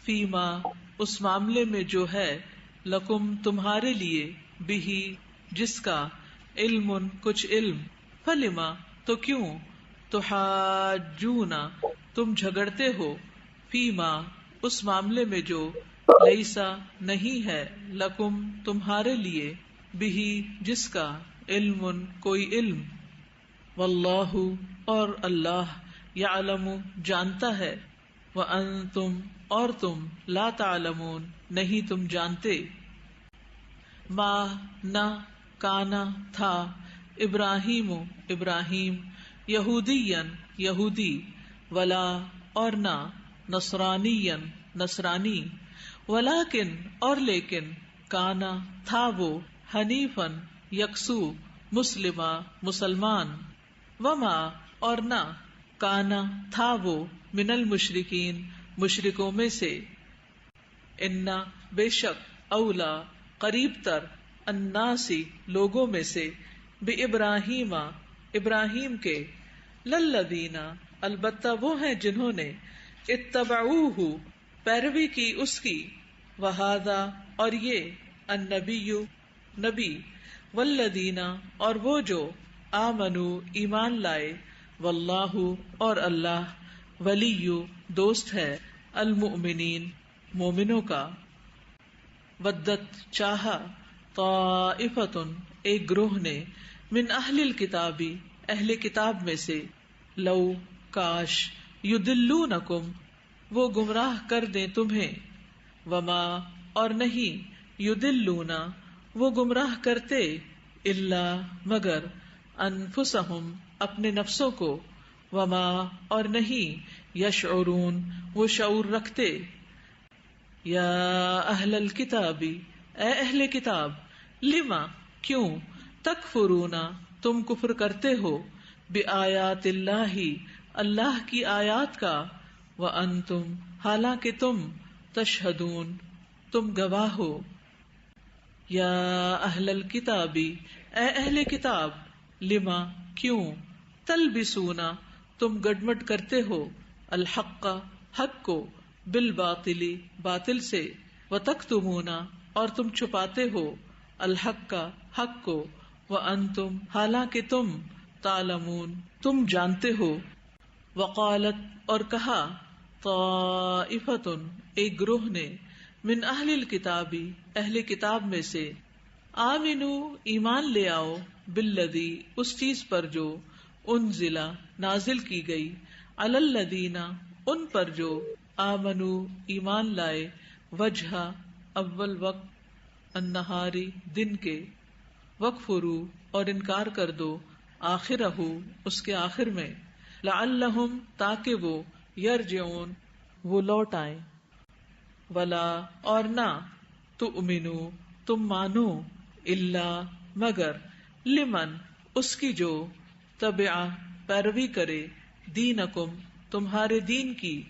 فیما اس معاملے میں جو ہے، لکم تمہارے لیے، بہی جس کا، علم کچھ علم، فلما تو کیوں، تحاجون تم جھگڑتے ہو، فیما اس معاملے میں جو لیسا نہیں ہے، لکم تمہارے لیے، بہی جس کا، علم کوئی علم، واللہ اور اللہ، یعلم جانتا ہے، وانتم اور تم، لا تعلمون نہیں تم جانتے، ما نہ، کانا تھا، ابراہیم ابراہیم، یہودین یہودی، ولا اور نہ، نصرانین نصرانی، ولیکن اور لیکن، کانا تھا وہ، حنیفن یکسو، مسلمہ مسلمان، وما اور نہ، کانا تھا وہ، من المشرکین مشرکوں میں سے، انا بے شک، اولا قریب تر، الناسی لوگوں میں سے، بی ابراہیم ابراہیم کے، للذین البتہ وہ ہیں جنہوں نے، اتبعوہ پیروی کی اس کی، وہذا اور یہ، النبی نبی، والذین اور وہ جو، آمنو ایمان لائے، واللہ اور اللہ، ولی دوست ہے، المؤمنین مومنوں کا، ودت چاہا، طائفۃ ایک گروہ نے، من اہل الکتابی اہل کتاب میں سے، لو کاش، یدلونکم وہ گمراہ کر دیں تمہیں، وما اور نہیں، یدلونا وہ گمراہ کرتے، الا مگر، انفسہم اپنے نفسوں کو، وما اور نہیں، یشعرون وہ شعور رکھتے، یا اہل الکتاب اے اہل کتاب، لما کیوں، تکفرون تم کفر کرتے ہو، بآیات اللہ اللہ کی آیات کا، وانتم حالانکہ تم، تشہدون تم گواہ ہو، یا اہل الکتاب اے اہل کتاب، لما کیوں، تلبسون تم گڈمٹ کرتے ہو، الحق حق کو، بالباطل باطل سے، وتکتمون اور تم چھپاتے ہو، الحق کا حق کو، وانتم حالانکہ تم، تعلمون تم جانتے ہو، وقالت اور کہا، طائفۃ ایک گروہ نے، من اہل الکتاب اہل کتاب میں سے، آمنو ایمان لے آؤ، بالذی اس چیز پر جو، انزل نازل کی گئی، علی الذین ان پر جو، آمنو ایمان لائے، وجہ اول وقت، النہاری دن کے، وکفرو اور انکار کر دو، آخرہ اس کے آخر میں، لعلہم تاکہ وہ، یرجعون وہ لوٹ آئیں، ولا اور نہ، تؤمنو تم مانو، الا مگر، لمن اس کی جو، تبع پیروی کرے، دینکم تمہارے دین کی،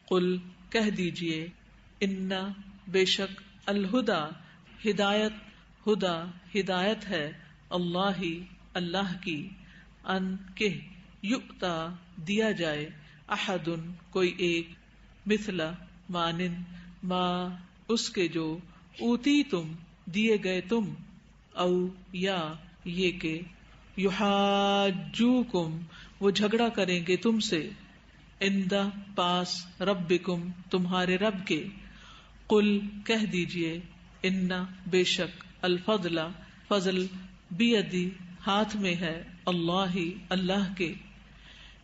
قل کہہ دیجئے، ان بے شک، الہدا ہدایت، ہدا ہدایت ہے، اللہ اللہ کی، ان کہ، یؤتا دیا جائے، احد کوئی ایک، مثلا مانند، ما اس کے جو، اوتی تم دیے گئے تم، او یا یہ کہ، یحاجوکم وہ جھگڑا کریں گے تم سے، عند پاس، ربکم تمہارے رب کے، قل کہہ دیجئے، ان بے شک، الفضل فضل، بیدی ہاتھ میں ہے، اللہ اللہ کے،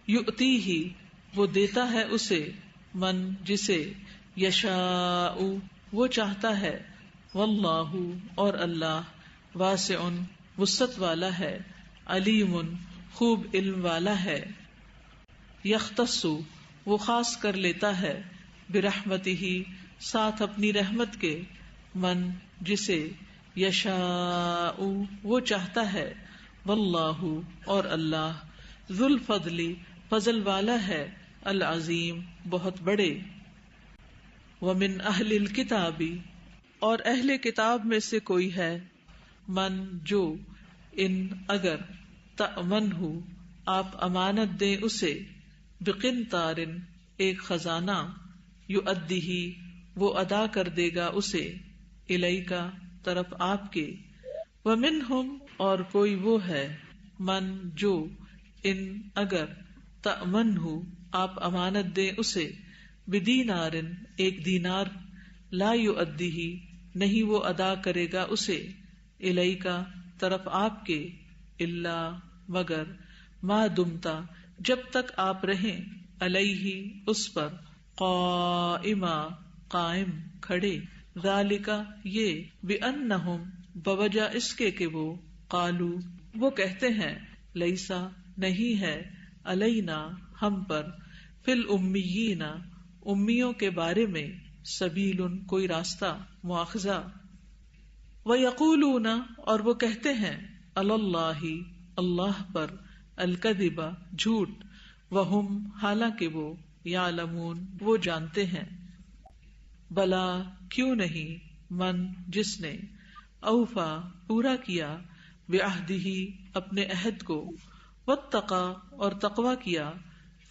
یؤتیہ وہ دیتا ہے اسے، من جسے، یشاء وہ چاہتا ہے، واللہ اور اللہ، واسع وسعت والا ہے، علیم خوب علم والا ہے، یختص وہ خاص کر لیتا ہے، برحمتہ ساتھ اپنی رحمت کے، من جسے، یشاء وہ چاہتا ہے، واللہ اور اللہ، ذو الفضل فضل والا ہے، العظیم بہت بڑے، ومن اہل الکتاب اور اہل کتاب میں سے کوئی ہے، من جو، ان اگر، تأمنہ آپ امانت دیں اسے، بقنطار ایک خزانہ، یؤدیہ وہ ادا کر دے گا اسے، الیکا طرف آپ کے، ومنہم اور کوئی وہ ہے، من جو، ان اگر، تأمنہ آپ امانت دیں اسے، بدینار ایک دینار، لا یؤدیہ نہیں وہ ادا کرے گا اسے، الیکا طرف آپ کے، الا مگر، ما دمتا جب تک آپ رہیں، علیہ اس پر، قائما قائم کھڑے، ذالکا یہ، بانہم بوجہ اس کے کہ وہ، قالو وہ کہتے ہیں، لیسا نہیں ہے، علینا ہم پر، فی الامیین امیوں کے بارے میں، سبیل کوئی راستہ، مواخذہ، وَيَقُولُونَ اور وہ کہتے ہیں، علی اللہ اللہ پر، الکذب جھوٹ، وہم حالانکہ وہ، یعلمون وہ جانتے ہیں، بلا کیوں نہیں، من جس نے، اوفا پورا کیا، بعہدہ اپنے عہد کو، واتقی اور تقوی کیا،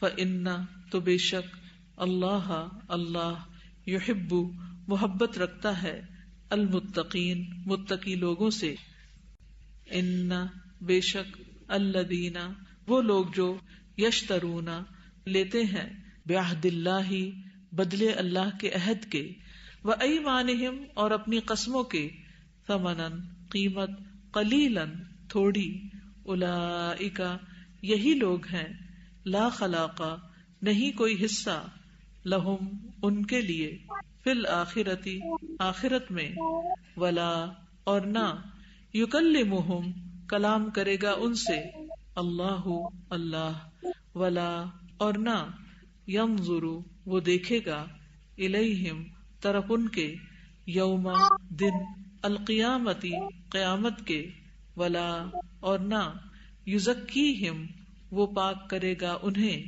فإن تو بے شک، اللہ اللہ، یحب محبت رکھتا ہے، المتقین متقی لوگوں سے، ان بے شک، الذین وہ لوگ جو، یشترون لیتے ہیں، بعہد اللہ بدلے اللہ کے عہد کے، وایمانہم اور اپنی قسموں کے، ثمنا قیمت، قلیلا تھوڑی، اولئک یہی لوگ ہیں، لا خلاق نہیں کوئی حصہ، لہم ان کے لیے، فی الآخرۃ آخرت میں، ولا اور نہ، یکلمہم کلام کرے گا ان سے، اللہ اللہ، ولا اور نہ، ینظر وہ دیکھے گا، الیہم طرف ان کے، یوم دن، القیامتی قیامت کے، ولا اور نہ، یزکیہم وہ پاک کرے گا انہیں،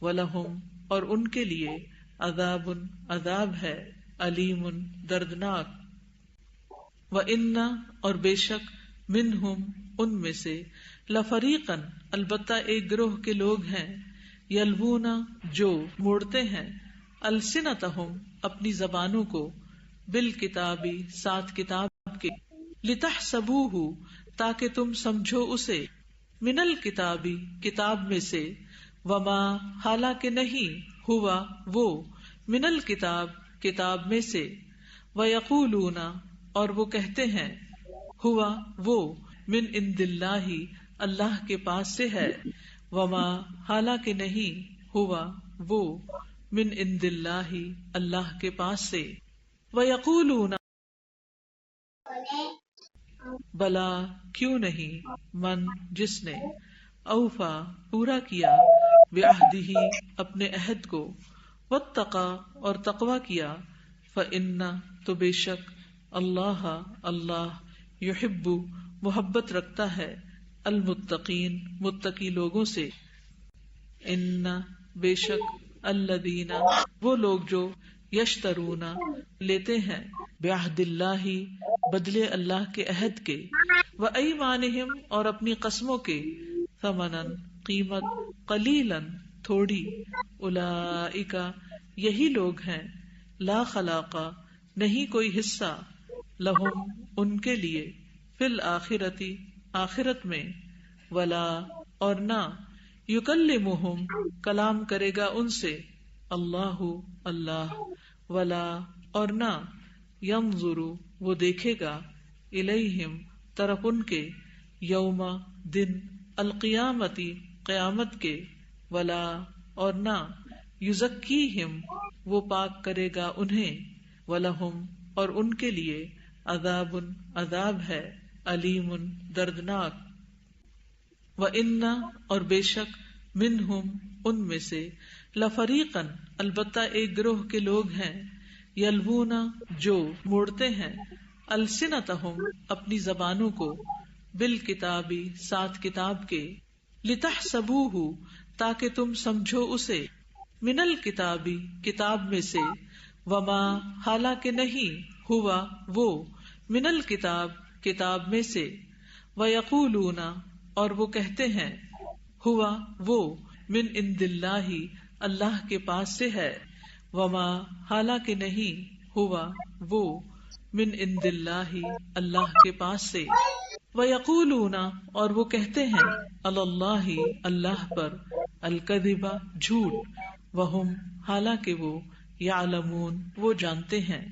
ولہم اور ان کے لیے، عذاب عذاب ہے، علیم دردناک، وَإِنَّ اور بے شک، منہم ان میں سے، لفریقاً البتہ ایک گروہ کے لوگ ہیں، یلوون جو موڑتے ہیں، السنتہم اپنی زبانوں کو، بالکتاب ساتھ کتاب کے، لتحسبوہ تاکہ تم سمجھو اسے، من الکتاب کتاب میں سے، وما حالانکہ نہیں، ہوا وہ، من الکتاب کتاب میں سے، ویقولون اور وہ کہتے ہیں، ہوا وہ، من عند اللہ اللہ کے پاس سے ہے، وما حالانکہ نہیں، ہوا وہ، من عند اللہ اللہ کے پاس سے، ویقولون بلا کیوں نہیں، من جس نے، اوفا پورا کیا، بعہدہ اپنے عہد کو، واتقی اور تقوی کیا، فإن تو بے شک، اللہ اللہ، یحب محبت رکھتا ہے، المتقین متقی لوگوں سے، ان بے شک، الذین وہ لوگ جو، یشترون لیتے ہیں، بعہد اللہ بدلے اللہ کے عہد کے، وایمانہم اور اپنی قسموں کے، ثمنا قیمت، قلیلا تھوڑی، اولئک یہی لوگ ہیں، لا خلاق نہیں کوئی حصہ، لہم ان کے لیے، فی الآخرۃ آخرت میں، ولا اور نہ، یکلمہم کلام کرے گا ان سے، اللہ اللہ، ولا اور نہ، ینظر وہ دیکھے گا، الیہم طرف ان کے، یوم دن، القیامتی قیامت کے، ولا اور نہ، یزکیہم وہ پاک کرے گا انہیں، ولہم اور ان کے لیے، عذاب عذاب ہے، علیم دردناک، وَإِنَّ اور بے شک، منہم ان میں سے، لفریقاً البتہ ایک گروہ کے لوگ ہیں، یلوون جو موڑتے ہیں، السنتہم اپنی زبانوں کو، بالکتاب ساتھ کتاب کے، لتحسبوہ تاکہ تم سمجھو اسے، من الکتاب کتاب میں سے، وما حالانکہ نہیں، ہوا وہ، من الکتاب کتاب میں سے، ویقولون اور وہ کہتے ہیں، ہوا وہ، من عند اللہ اللہ کے پاس سے ہے، وما حالانکہ نہیں، ہوا وہ، من عند اللہ اللہ کے پاس سے، ویقولون اور وہ کہتے ہیں، علی اللہ اللہ پر، الکذب جھوٹ، وہم حالانکہ وہ یعلمون وہ جانتے ہیں،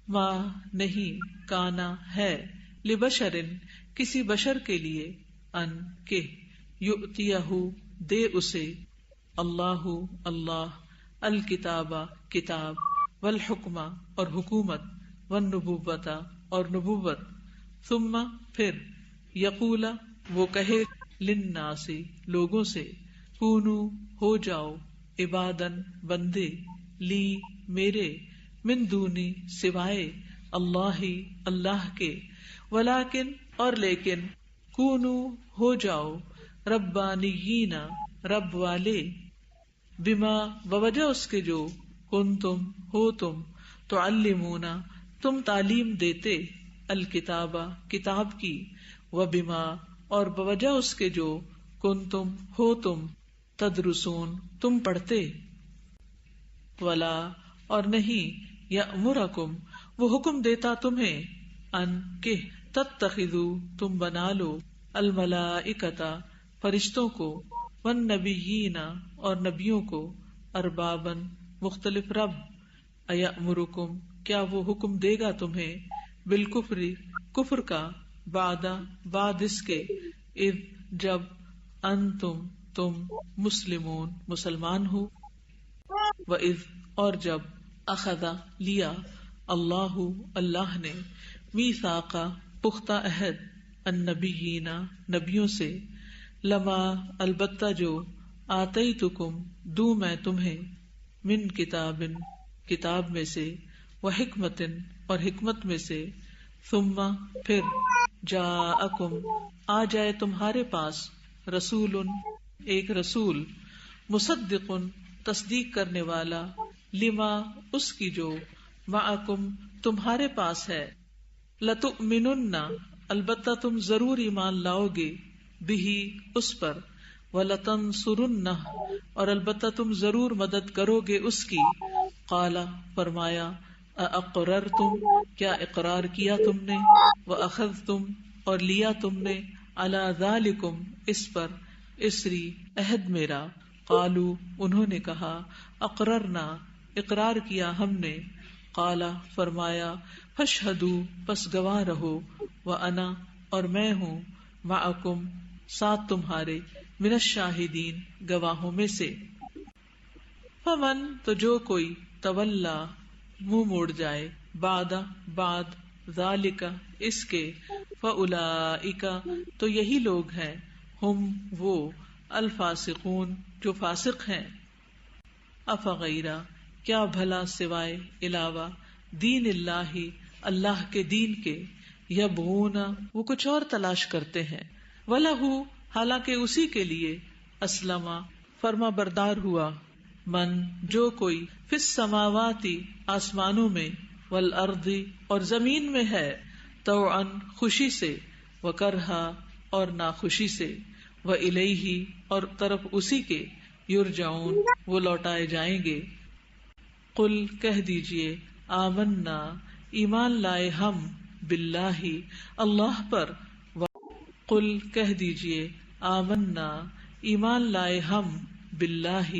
ما نہیں کانا ہے لبشرن کسی بشر کے لیے ان کہ یؤتیہ دے اسے اللہ اللہ الکتابہ کتاب والحکمہ اور حکومت والنبوۃ اور نبوت ثم پھر یقول وہ کہے للناس لوگوں سے کونو ہو جاؤ عبادن بندے لی میرے من دونی سوائے اللہ اللہ کے ولیکن اور لیکن کونو ہو جاؤ ربانیین رب والے بما بوجہ اس کے جو کنتم ہو تم تعلمون تم تعلیم دیتے الکتابہ کتاب کی وبما اور بوجہ اس کے جو کنتم ہو تم تدرسون تم پڑھتے ولا اور نہیں یأمرکم وہ حکم دیتا تمہیں ان کہ تتخذوا تم بنا لو الملائکۃ فرشتوں کو والنبیین اور نبیوں کو اربابن مختلف رب ایأمرکم کیا وہ حکم دے گا تمہیں بالکفر کفر کا بعد اس کے اذ جب انتم تم مسلمون مسلمان ہو وَإِذْ اور جب اخذا لیا اللہ اللہ نے میثاق پختہ عہد النبیین نبیوں سے لما البتہ جو آتیتکم دوں میں تمہیں من کتاب میں سے وحکمت اور حکمت میں سے ثم پھر جاءکم آ جائے تمہارے پاس رسول ایک رسول مصدق تصدیق کرنے والا لما اس کی جو معکم تمہارے پاس ہے لتؤمنن البتہ تم ضرور ایمان لاؤ گے بہی اس پر ولتنصرنہ اور البتہ تم ضرور مدد کرو گے اس کی قال فرمایا اقررتم کیا اقرار کیا تم نے واخذتم اور لیا تم نے علی ذالکم اس پر اسری عہد میرا قالو انہوں نے کہا اقررنا اقرار کیا ہم نے قال فرمایا فاشہدوا پس گواہ رہو وانا اور میں ہوں معکم ساتھ تمہارے من الشاہدین گواہوں میں سے فمن تو جو کوئی تولا منہ موڑ جائے بعد ذالک اس کے فاولئک تو یہی لوگ ہیں ہم وہ الفاسقون جو فاسق ہیں افغیرہ کیا بھلا سوائے علاوہ دین اللہ اللہ کے دین کے یبغون وہ کچھ اور تلاش کرتے ہیں وَلَهُ حالانکہ اسی کے لیے اسلم فرما بردار ہوا من جو کوئی فی السماوات آسمانوں میں والارض اور زمین میں ہے طوعا خوشی سے وکرہا اور ناخوشی سے وإلیہ اور طرف اسی کے یرجعون وہ لوٹائے جائیں گے قل کہہ دیجئے آمنا ایمان لائے ہم باللہ اللہ پر قل کہہ دیجئے آمنا ایمان لائے ہم باللہ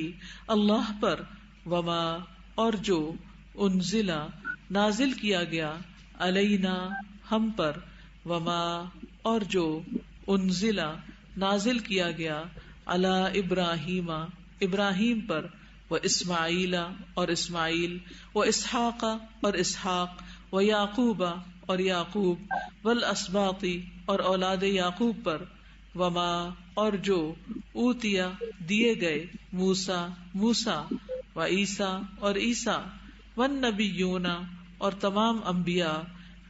اللہ پر وما اور جو انزلا نازل کیا گیا علینا ہم پر وما اور جو انزلا نازل کیا گیا علی ابراہیم ابراہیم پر و اسماعیل اور اسماعیل و اسحاق اور اسحاق و یعقوب اور یعقوب والاسباط اور اولاد یعقوب پر وما اور جو اوتیا دیے گئے موسیٰ و عیسیٰ اور عیسیٰ والنبیون اور تمام انبیاء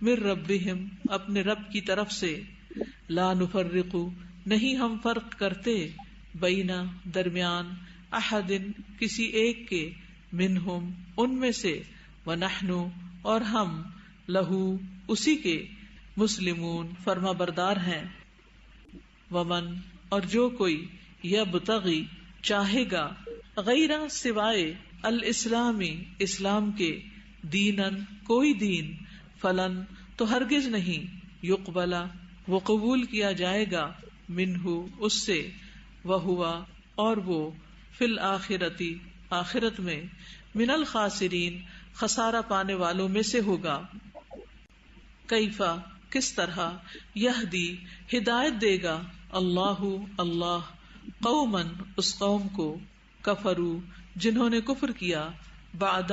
من ربہم اپنے رب کی طرف سے لا نفرق نہیں ہم فرق کرتے بینا درمیان احد کسی ایک کے منہم ان میں سے ونحن اور ہم لہو اسی کے مسلمون فرما بردار ہیں ومن اور جو کوئی یبتغی چاہے گا غیر سوائے الاسلامی اسلام کے دینن کوئی دین فلن تو ہرگز نہیں یقبلا وہ قبول کیا جائے گا منہ اس سے وہوا اور وہ فی الآخرتی آخرت میں، من الخاسرین خسارہ پانے والوں میں سے ہوگا. کیفا کس طرح، یہدی ہدایت دے گا، اللہ اللہ، قومن اس قوم کو، کفرو جنہوں نے کفر کیا، بعد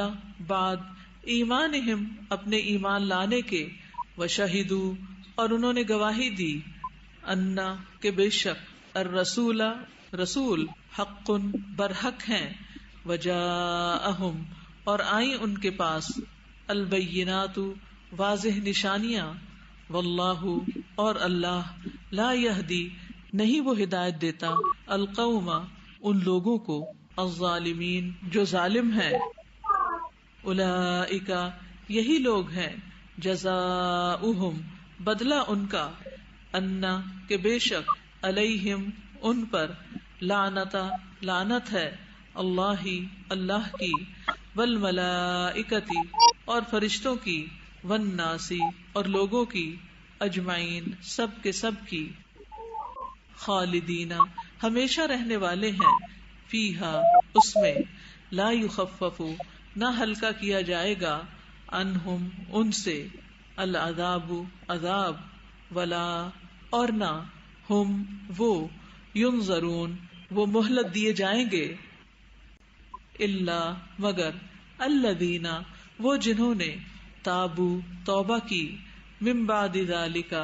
ایمانہم اپنے ایمان لانے کے، وشہدو اور انہوں نے گواہی دی، انا کہ بے شک، الرسول رسول، حق برحق ہیں، وجاءہم اور آئیں ان کے پاس، البینات واضح نشانیاں، واللہ اور اللہ، لا یہدی نہیں وہ ہدایت دیتا، القوم ان لوگوں کو، الظالمین جو ظالم ہیں. اولئک یہی لوگ ہیں، جزاؤہم بدلہ ان کا، انا کہ بے شک، علیہم ان پر، لعنت ہے، اللہ کی، والملائکتی اور فرشتوں کی، والناس اور لوگوں کی، اجمعین سب کے سب کی، خالدین ہمیشہ رہنے والے ہیں، فیہا اس میں، لا یخفف نہ ہلکا کیا جائے گا، عنہم ان سے، العذاب عذاب، ولا اور نہ، ہم وہ، ینظرون وہ مہلت دیے جائیں گے، الا مگر، الذین وہ جنہوں نے، تابو توبہ کی، من بعد ذالک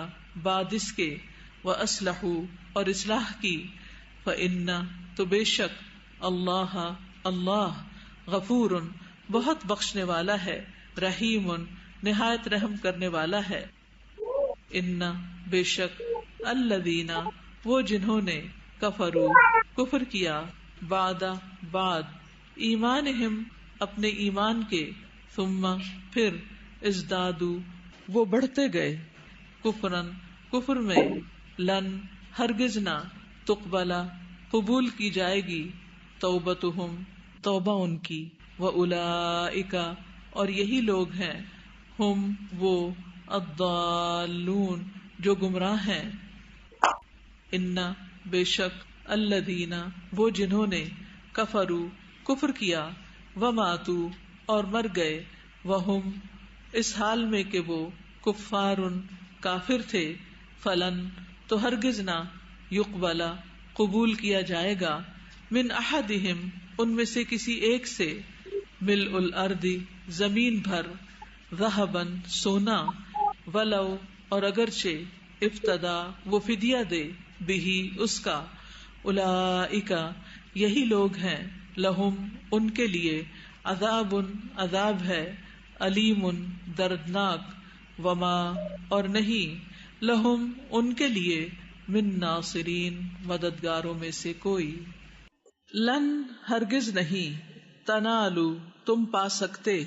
بعد اس کے، واصلحوا اور اصلاح کی، فإن تو بے شک، اللہ غفور بہت بخشنے والا ہے، رحیم نہایت رحم کرنے والا ہے. ان بے شک، الذین وہ جنہوں نے، کفروا کفر کیا، بعد ایمانہم اپنے ایمان کے، ثم پھر، ازدادوا وہ بڑھتے گئے، کفرن کفر میں، لن ہرگز نہ، تقبلا قبول کی جائے گی، توبتہم توبہ ان کی، واولئک اور یہی لوگ ہیں، ہم وہ، الضالون جو گمراہ ہیں. ان بے شک، الذین وہ جنہوں نے، کفروا کفر کیا، وماتوا اور مر گئے، وہم اس حال میں کہ وہ، کفار کافر تھے، فلن تو ہرگز نہ، یقبلا قبول کیا جائے گا، من احدہم ان میں سے کسی ایک سے، ملء الارض زمین بھر، ذہبا سونا، ولو اور اگرچہ، افتدا وہ فدیہ دے، بہ اس کا، اولئک یہی لوگ ہیں، لہم ان کے لیے، عذاب عذاب ہے، علیم دردناک، وما اور نہیں، لہم ان کے لیے، من ناصرین مددگاروں میں سے کوئی. لن ہرگز نہیں، تنالو تم پا سکتے،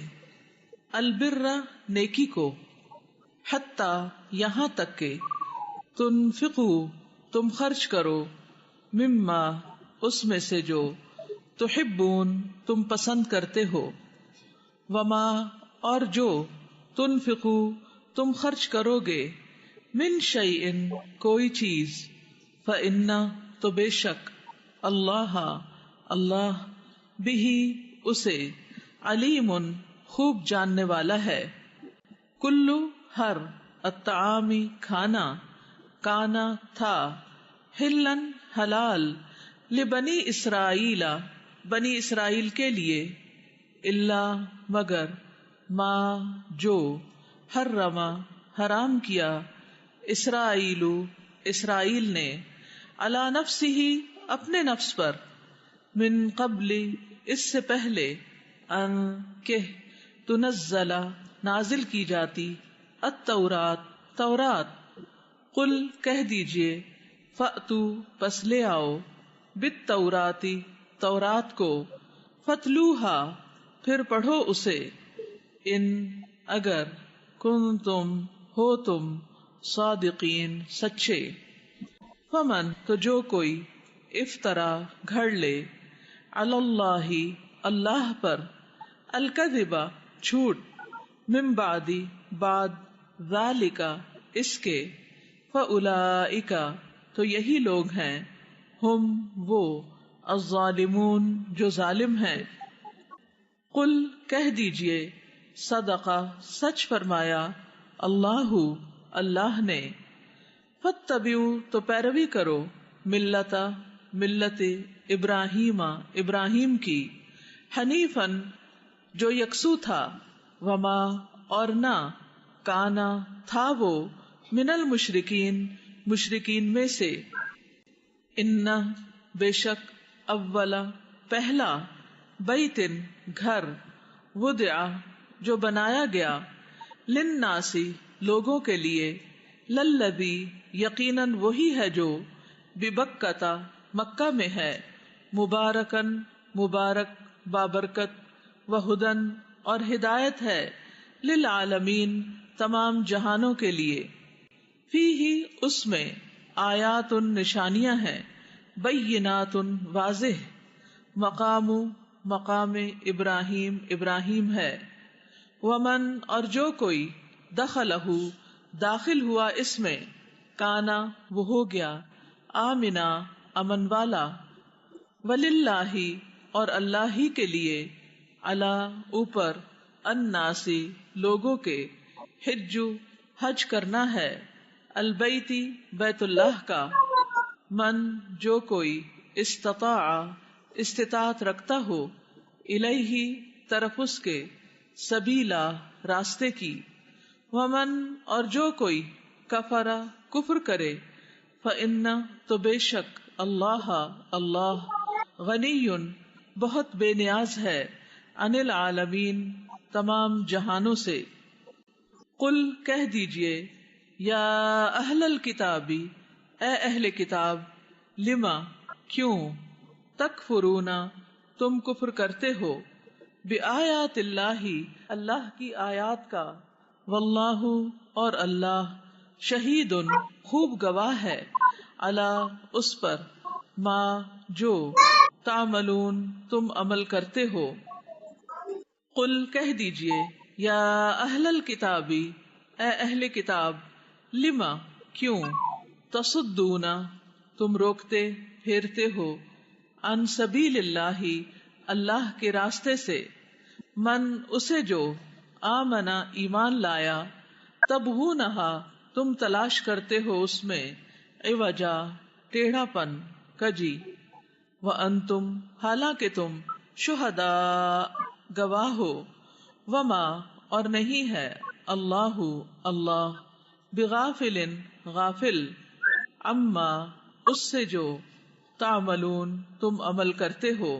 البر نیکی کو، حتی یہاں تک کہ، تنفقوا تم خرچ کرو، مما اس میں سے جو، تحبون تم پسند کرتے ہو، وما اور جو، تنفقوا تم خرچ کرو گے، من شیئن کوئی چیز، فإن تو بے شک، اللہ بہ اسے، علیم خوب جاننے والا ہے. کلو ہر، الطعامی کھانا، کانا تھا، حلن حلال، لبنی اسرائیل بنی اسرائیل کے لیے، اللہ مگر، ما جو، حرم حرام کیا، اسرائیل اسرائیل نے، علی نفسہ اپنے نفس پر، من قبل اس سے پہلے، ان کہ، تنزل نازل کی جاتی، التورات تورات، قل کہہ دیجئے، فأتوا پس لے آؤ، بالتورات تورات کو، فتلوہا پھر پڑھو اسے، ان اگر، کنتم ہو تم، صادقین سچے. فمن تو جو کوئی، افطرا گھڑ لے، علی اللہ اللہ پر، الکذب جھوٹ، من بعد ذالک اس کے، فاولئک تو یہی لوگ ہیں، ہم وہ، الظالمون جو ظالم ہیں. قل کہہ دیجئے صدقہ سچ فرمایا اللہ اللہ نے. فاتبعوا تو پیروی کرو ملت ابراہیم ابراہیم کی حنیفاً جو یکسو تھا وما اور نہ کانا تھا وہ من المشرکین مشرکین میں سے. ان بے شک اولا پہلا بیتن گھر وضع جو بنایا گیا للناسی لوگوں کے لیے للذی یقیناً وہی ہے جو ببکتا مکہ میں ہے مبارکن مبارک بابرکت وہدن اور ہدایت ہے للعالمین تمام جہانوں کے لیے. فیہ اس میں آیات نشانیاں ہیں بینات واضح مقام ابراہیم ابراہیم ہے. ومن اور جو کوئی دخلہ داخل ہوا اس میں کانا وہ ہو گیا آمنا امن والا. وللہ اور اللہ ہی کے لیے علی اوپر الناسی لوگوں کے حج کرنا ہے البیتی بیت اللہ کا من جو کوئی استطاعت رکھتا ہو الیہ طرف اس کے سبیلا راستے کی. ومن اور جو کوئی کفر کفر کرے فإن تو بے شک اللہ اللہ غنی بہت بے نیاز ہے عن العالمین تمام جہانوں سے. قل کہہ دیجئے یا اہل الکتابی اے اہل کتاب لما کیوں تکفرون تم کفر کرتے ہو بآیات اللہ اللہ کی آیات کا واللہ اور اللہ شہید خوب گواہ ہے علی اس پر ما جو تعملون تم عمل کرتے ہو. قل کہہ دیجئے یا اہل الکتابی اے اہل کتاب لما کیوں تصدون تم روکتے پھیرتے ہو عن سبیل اللہ اللہ کے راستے سے من اسے جو آمنا ایمان لایا تبغونہا تم تلاش کرتے ہو اس میں عوجا ٹیڑھا پن کجی وانتم حالانکہ تم شہداء گواہ ہو وما اور نہیں ہے اللہ اللہ بغافل غافل عما اس سے جو تعملون تم عمل کرتے ہو.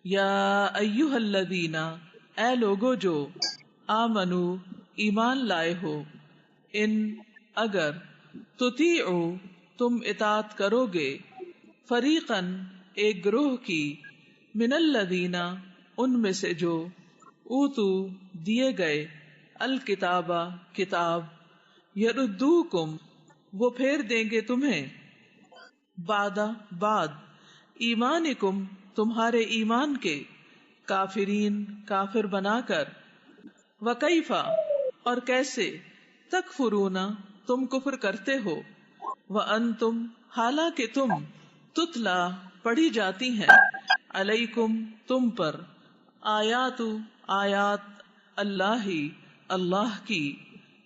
یا ایھا الذین اے لوگو جو آمنو ایمان لائے ہو ان اگر تطیعوا تم اطاعت کرو گے فریقاً ایک گروہ کی من الذین ان میں سے جو اوتو دیے گئے الکتاب کتاب یردوکم وہ پھیر دیں گے تمہیں بعد ایمانکم تمہارے ایمان کے کافرین کافر بنا کر. وکیفا اور کیسے تکفرون تم کفر کرتے ہو وانتم حالانکہ تم تتلا پڑھی جاتی ہیں علیکم تم پر آیات اللہ اللہ کی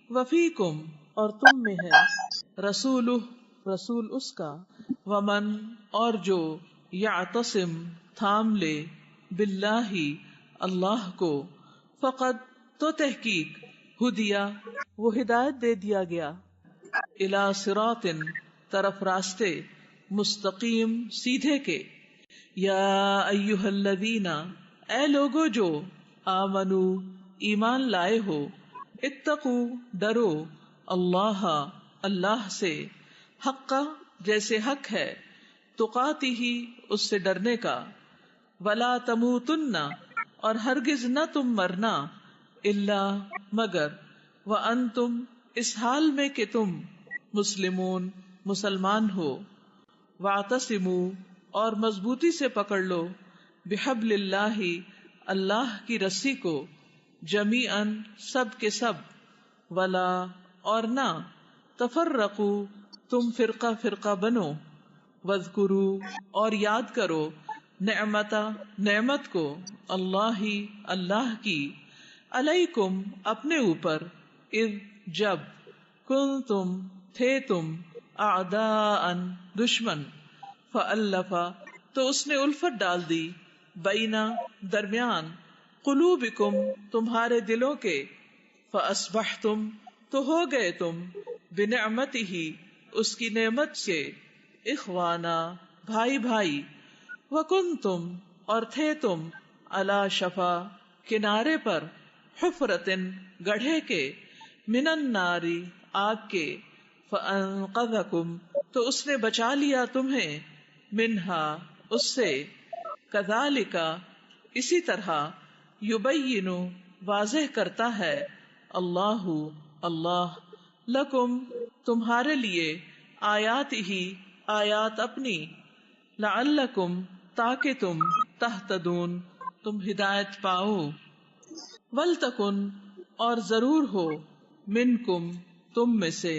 وفیکم اور تم میں ہے رسول اس کا ومن اور جو یعتصم تھام لے باللہ اللہ کو فقد تو تحقیق ہدیا وہ ہدایت دے دیا گیا الی صراط طرف راستے مستقیم سیدھے کے. یا ایھا الذین اے لوگو جو آمنو ایمان لائے ہو اتقو ڈرو اللہ اللہ سے حق جیسے حق ہے تقاتہ اس سے ڈرنے کا ولا تموتن اور ہرگز نہ تم مرنا الا مگر وانتم اس حال میں کہ تم مسلمون مسلمان ہو. واعتصموا اور مضبوطی سے پکڑ لو بحبل اللہ اللہ کی رسی کو جمیعاً سب کے سب ولا اور نہ تفرقوا تم فرقہ فرقہ بنو وذکرو اور یاد کرو نعمت کو اللہ کی علیکم اپنے اوپر اذ جب کنتم تھے تم اعداء دشمن فألف تو اس نے الفت ڈال دی بینا درمیان قلوبکم تمہارے دلوں کے فاصبحتم تو ہو گئے تم بنعمتہ اس کی نعمت سے اخوانا بھائی بھائی وکنتم اور تھے تم علی شفا کنارے پر حفرتن گڑھے کے من النار آگ کے فانقذکم تو اس نے بچا لیا تمہیں منہا اس سے کذالک اسی طرح یبین واضح کرتا ہے اللہ لکم تمہارے لیے آیات ہی آیات اپنی لعلکم تاکہ تم تہتدون تم ہدایت پاؤ ولتکن اور ضرور ہو منکم تم میں سے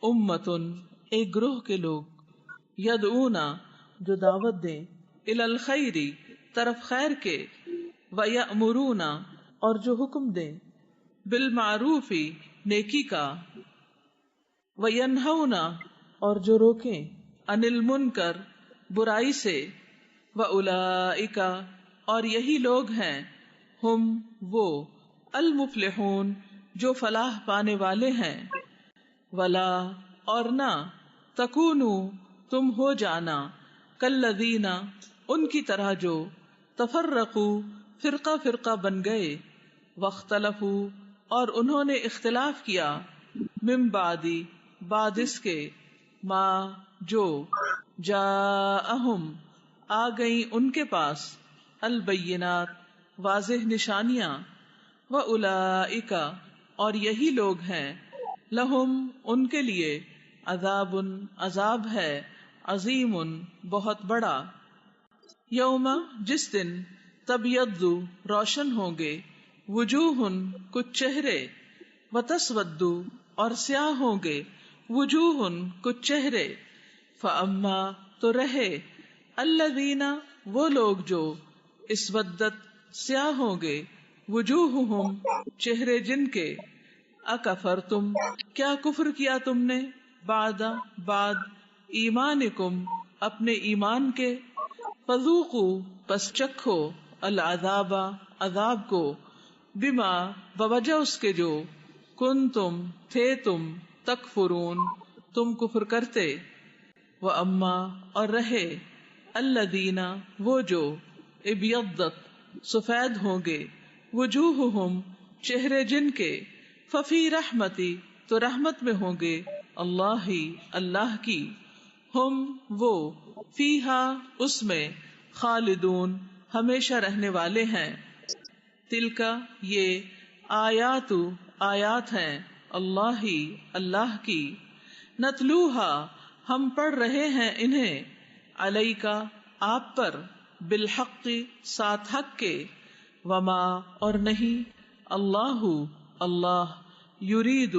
امتن ایک گروہ کے لوگ یدعونا جو دعوت دیں الی الخیر طرف خیر کے ویأمرون اور جو حکم دیں بالمعروف نیکی کا وینہون اور جو روکیں عن المنکر برائی سے واولئک اور یہی لوگ ہیں ہم وہ المفلحون جو فلاح پانے والے ہیں ولا اور نہ تکونو تم ہو جانا کالذین ان کی طرح جو تفرقو فرقہ فرقہ بن گئے واختلفوا اور انہوں نے اختلاف کیا من بعد اس کے ما جو جاءہم آ گئیں ان کے پاس البینات واضح نشانیاں واولئک اور یہی لوگ ہیں لہم ان کے لیے عذاب ہے عظیم بہت بڑا یوم جس دن تبیض روشن ہوں گے وجوہ کچھ چہرے وتسود اور سیاہ ہوں گے وجوہ کچھ چہرے فاما تو رہے الذین وہ لوگ جو اسودت سیاہ ہوں گے وجوہہم چہرے جن کے اکفرتم کیا کفر کیا تم نے بعد ایمانکم اپنے ایمان کے فذوقوا پس چکھو العذاب عذاب کو بما بوجہ اس کے جو کنتم تھے تم تکفرون تم کفر کرتے واما اور رہے الذین وہ جو ابیضت سفید ہوں گے وجوہہم چہرے جن کے ففی رحمتی تو رحمت میں ہوں گے اللہ کی ہم وہ فیہا اس میں خالدون ہمیشہ رہنے والے ہیں تلکا یہ آیات ہیں اللہ کی نتلوہا ہم پڑھ رہے ہیں انہیں علیکا آپ پر بالحق ساتھ حق کے وما اور نہیں اللہ یرید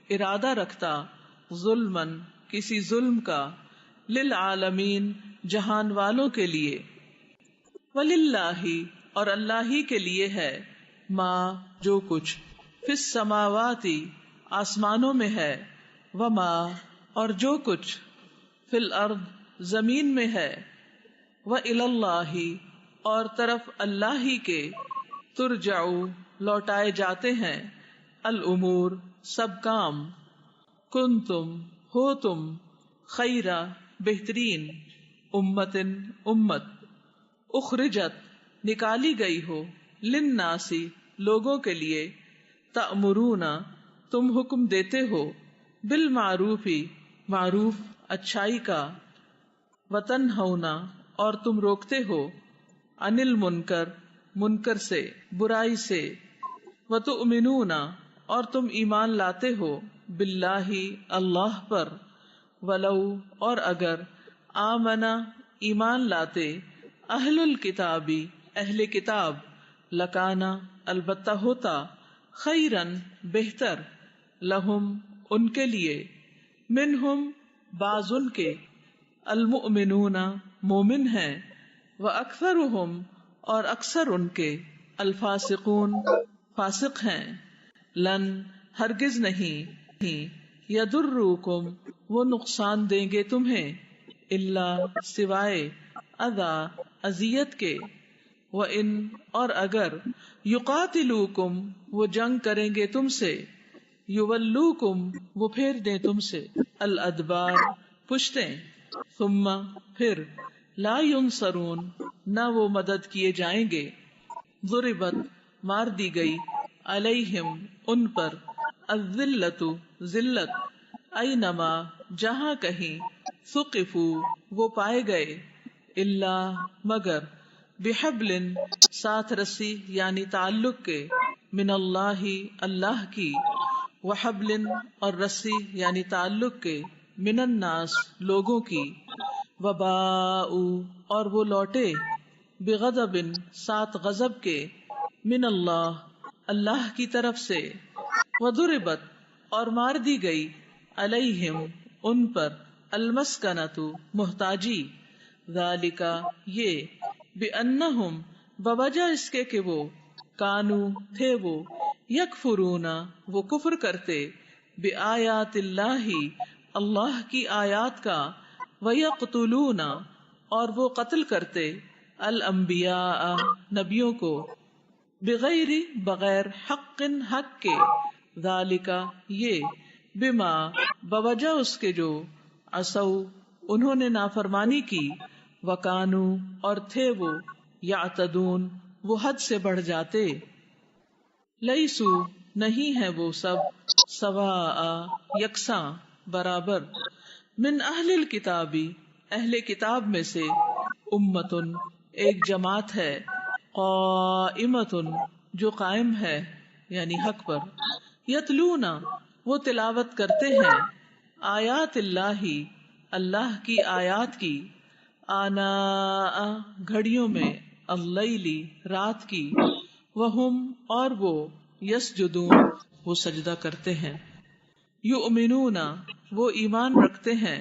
ارادہ رکھتا ظلمن کسی ظلم کا للعالمین جہان والوں کے لیے وللہ اور اللہ ہی کے لیے ہے ما جو کچھ فی السماوات آسمانوں میں ہے وما اور جو کچھ فی الارض زمین میں ہے وإلی اللہ اور طرف اللہ ہی کے ترجعو لوٹائے جاتے ہیں الامور سب کام کنتم ہو تم خیرہ بہترین امت اخرجت نکالی گئی ہو للناسی لوگوں کے لیے تأمرون تم حکم دیتے ہو بالمعروف معروف اچھائی کا وتنہونا اور تم روکتے ہو عن المنکر منکر سے برائی سے وتؤمنون اور تم ایمان لاتے ہو باللہ اللہ پر ولو اور اگر آمنا ایمان لاتے اہل الکتابی اہل کتاب لکانا البتہ ہوتا خیرن بہتر لہم ان کے لیے منہم بعض ان کے المؤمنون مومن ہیں، واکثرهم اور اکثر ان کے، الفاسقون فاسق ہیں، لن ہرگز نہیں، یضروکم وہ نقصان دیں گے تمہیں، الا سوائے، اذا اذیت کے، وَإِنْ اور اگر، یقاتلوکم وہ جنگ کریں گے تم سے، یولوکم وہ پھیر دیں تم سے، الادبار پشتیں، ثم پھر، لا ینصرون نہ وہ مدد کیے جائیں گے، ضربت مار دی گئی، علیہم ان پر، الذلت ذلت، اینما جہاں کہیں، ثقفوا وہ پائے گئے، الا مگر، بحبل ساتھ رسی یعنی تعلق کے، من اللہ اللہ کی، وحبل اور رسی یعنی تعلق کے، من الناس لوگوں کی، وباءوا اور وہ لوٹے، بغضب ساتھ غضب کے، من اللہ اللہ کی طرف سے، وضربت اور مار دی گئی، علیہم ان پر، المسکنۃ محتاجی، ذالک یہ، بأنہم بوجہ اس کے کہ وہ، کانو تھے وہ، یکفرون وہ کفر کرتے، بآیات اللہ اللہ کی آیات کا، ویقتلون اور وہ قتل کرتے، الانبیاء نبیوں کو، بغیر بغیر، حق حق کے، ذالک یہ، بما بوجہ اس کے جو، عصوا انہوں نے نافرمانی کی، وکانو اور تھے وہ، یعتدون وہ حد سے بڑھ جاتے، لیسو نہیں ہے وہ سب، سواء یکساں برابر، من اہل الکتابی اہل کتاب میں سے، امتن ایک جماعت ہے، قائمتن جو قائم ہے یعنی حق پر، یتلون وہ تلاوت کرتے ہیں، آیات اللہ اللہ کی آیات کی، آناء گھڑیوں میں، اللیل رات کی، وہم اور وہ، یسجدون وہ سجدہ کرتے ہیں، یؤمنون وہ ایمان رکھتے ہیں،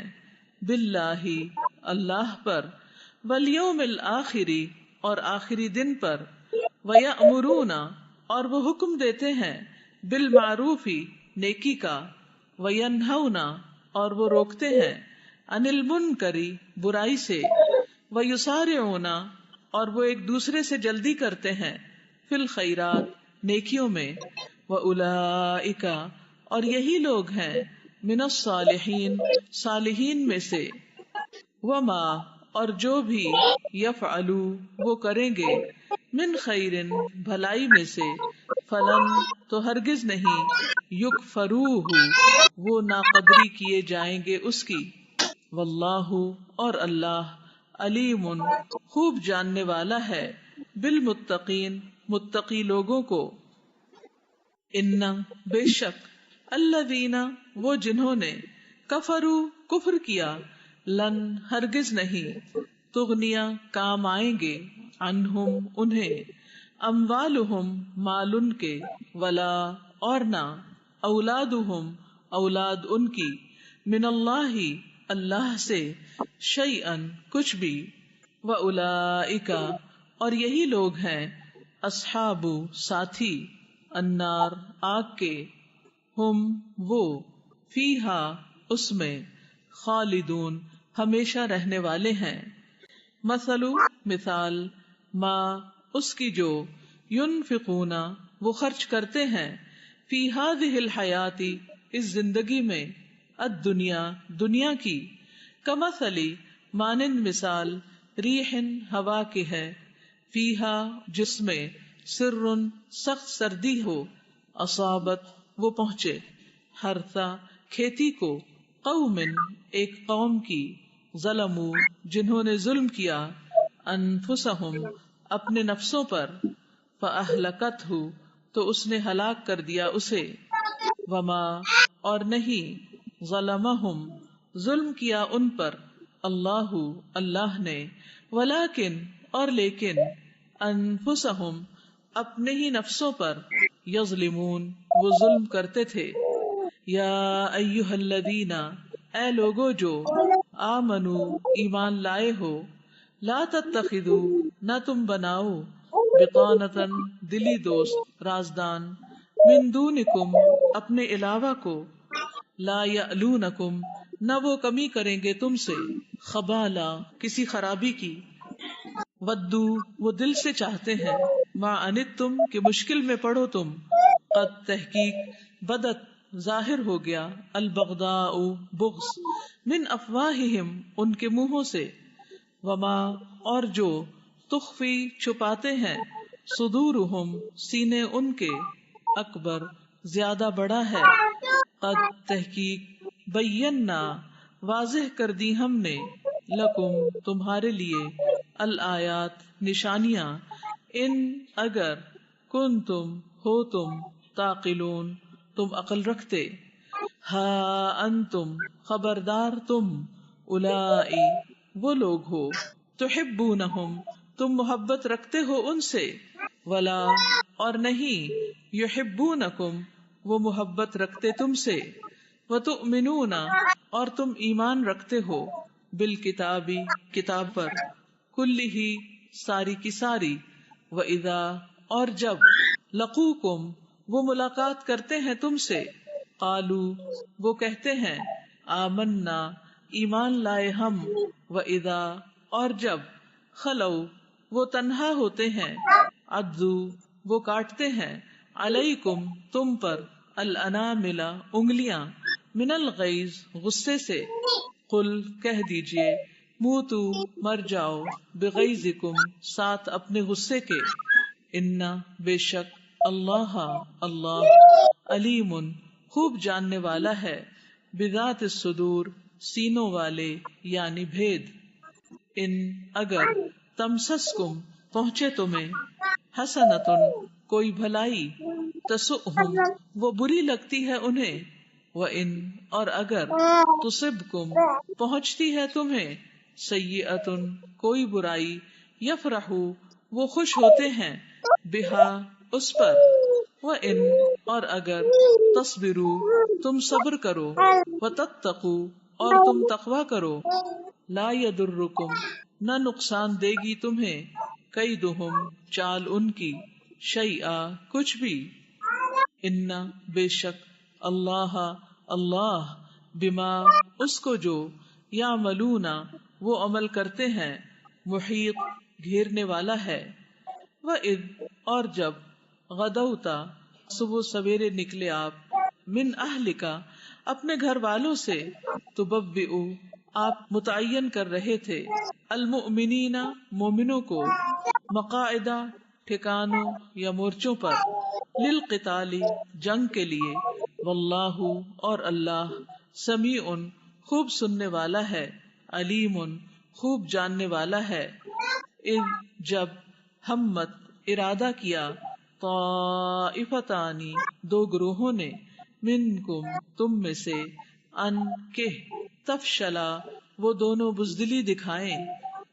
باللہ اللہ پر، والیوم الآخر اور آخری دن پر، ویأمرون اور وہ حکم دیتے ہیں، بالمعروف نیکی کا، وینہون اور وہ روکتے ہیں، عن المنکر برائی سے، ویسارعون اور وہ ایک دوسرے سے جلدی کرتے ہیں، فی الخیرات نیکیوں میں، واولئک اور یہی لوگ ہیں، من الصالحین صالحین میں سے، وما اور جو بھی، یفعلوا وہ کریں گے، من خیر بھلائی میں سے، فلن تو ہرگز نہیں، یکفروہ وہ ناقدری کیے جائیں گے اس کی، واللہ اور اللہ، علیم خوب جاننے والا ہے، بالمتقین متقی لوگوں کو، ان بے شک، الذین وہ جنہوں نے، کفروا کفر کیا، لن ہرگز نہیں، تغنیا کام آئیں گے، عنہم انہیں، اموالہم مال ان کے، ولا اور نہ، اولادہم اولاد ان کی، من اللہ اللہ سے، شیئن کچھ بھی، واولئک اور یہی لوگ ہیں، اصحاب ساتھی، النار آگ کے، ہم وہ، فیہا اس میں، خالدون ہمیشہ رہنے والے ہیں، مثل مثال، ما اس کی جو، ينفقون وہ خرچ کرتے ہیں، فی ہذہ الحیات اس زندگی میں، الدنیا دنیا کی، کمثل مانند مثال، ریح ہوا کی ہے، فیہا جس میں، سر سخت سردی ہو، اصابت وہ پہنچے، حرثا کھیتی کو، قوم ایک قوم کی، ظلموا جنہوں نے ظلم کیا، انفسہم اپنے نفسوں پر، فاہلکتہ تو اس نے ہلاک کر دیا اسے، وما اور نہیں، ظلمہم ظلم کیا ان پر، اللہ اللہ نے، ولیکن اور لیکن، انفسہم اپنے ہی نفسوں پر، یظلمون وہ ظلم کرتے تھے، یا ایھا الذین اے لوگو جو، آمنو ایمان لائے ہو، لا تتخذو نہ تم بناؤ، بطانتن دلی دوست رازدان، من دونکم اپنے علاوہ کو، لا یعلونکم نہ وہ کمی کریں گے تم سے، خبالہ کسی خرابی کی، ودو وہ دل سے چاہتے ہیں، ما انتم کہ مشکل میں پڑو تم، قد تحقیق بدت ظاہر ہو گیا، البغضاء بغض، من افواہہم ان کے منہوں سے، وما اور جو، تخفی چھپاتے ہیں، صدورہم سینے ان کے، اکبر زیادہ بڑا ہے، قد تحقیق بینا واضح کر دی ہم نے، لکم تمہارے لیے، الآیات نشانیاں، ان اگر کن تم ہو تم، تعقلون تم عقل رکھتے، ہا انتم خبردار تم، الائی وہ لوگ ہو، تحبونہم تم محبت رکھتے ہو ان سے، ولا اور نہیں، یحبونکم وہ محبت رکھتے تم سے، وتؤمنون اور تم ایمان رکھتے ہو، بالکتابی کتاب پر، کلہ ساری کی ساری، وَإِذَا اور جب، لقوکم وہ ملاقات کرتے ہیں تم سے، قالو وہ کہتے ہیں، آمنا ایمان لائے ہم، وَإِذَا اور جب، خلو وہ تنہا ہوتے ہیں، عدو وہ کاٹتے ہیں، علیکم تم پر، الانامل انگلیاں، من الغیظ غصے سے، قل کہہ دیجئے، موتو مر جاؤ، بغیظکم ساتھ اپنے غصے کے، ان بے شک اللہ اللہ علیم خوب جاننے والا ہے، بذات الصدور سینوں والے یعنی بھید، ان اگر تمسسکم پہنچے تمہیں، حسنتن کوئی بھلائی، تسؤہم وہ بری لگتی ہے انہیں، وَإِن اور اگر تصبکم پہنچتی ہے تمہیں، سیئتن کوئی برائی، یفرحو وہ خوش ہوتے ہیں، بہا اس پر، وَإِن اور اگر تصبرو تم صبر کرو، وتتقو اور تم تقوی کرو، لا یضرکم نہ نقصان دے گی تمہیں، کیدہم چال ان کی، شیئا کچھ بھی، ان بے شک اللہ اللہ بما اس کو جو، یعملون وہ عمل کرتے ہیں، محیط گھیرنے والا ہے، وَإِذْ اور جب، غدوتا صبح سویرے نکلے آپ، من اہلک اپنے گھر والوں سے، تبوئ آپ متعین کر رہے تھے، المؤمنین مومنوں کو، مقاعدہ ٹھکانوں یا مورچوں پر، للقتال جنگ کے لیے، واللہ اور اللہ، سمیع خوب سننے والا ہے، علیم خوب جاننے والا ہے، اذ جب، ہمت ارادہ کیا، طائفتان دو گروہوں نے، منکم تم میں سے، ان کہ تفشلا وہ دونوں بزدلی دکھائیں،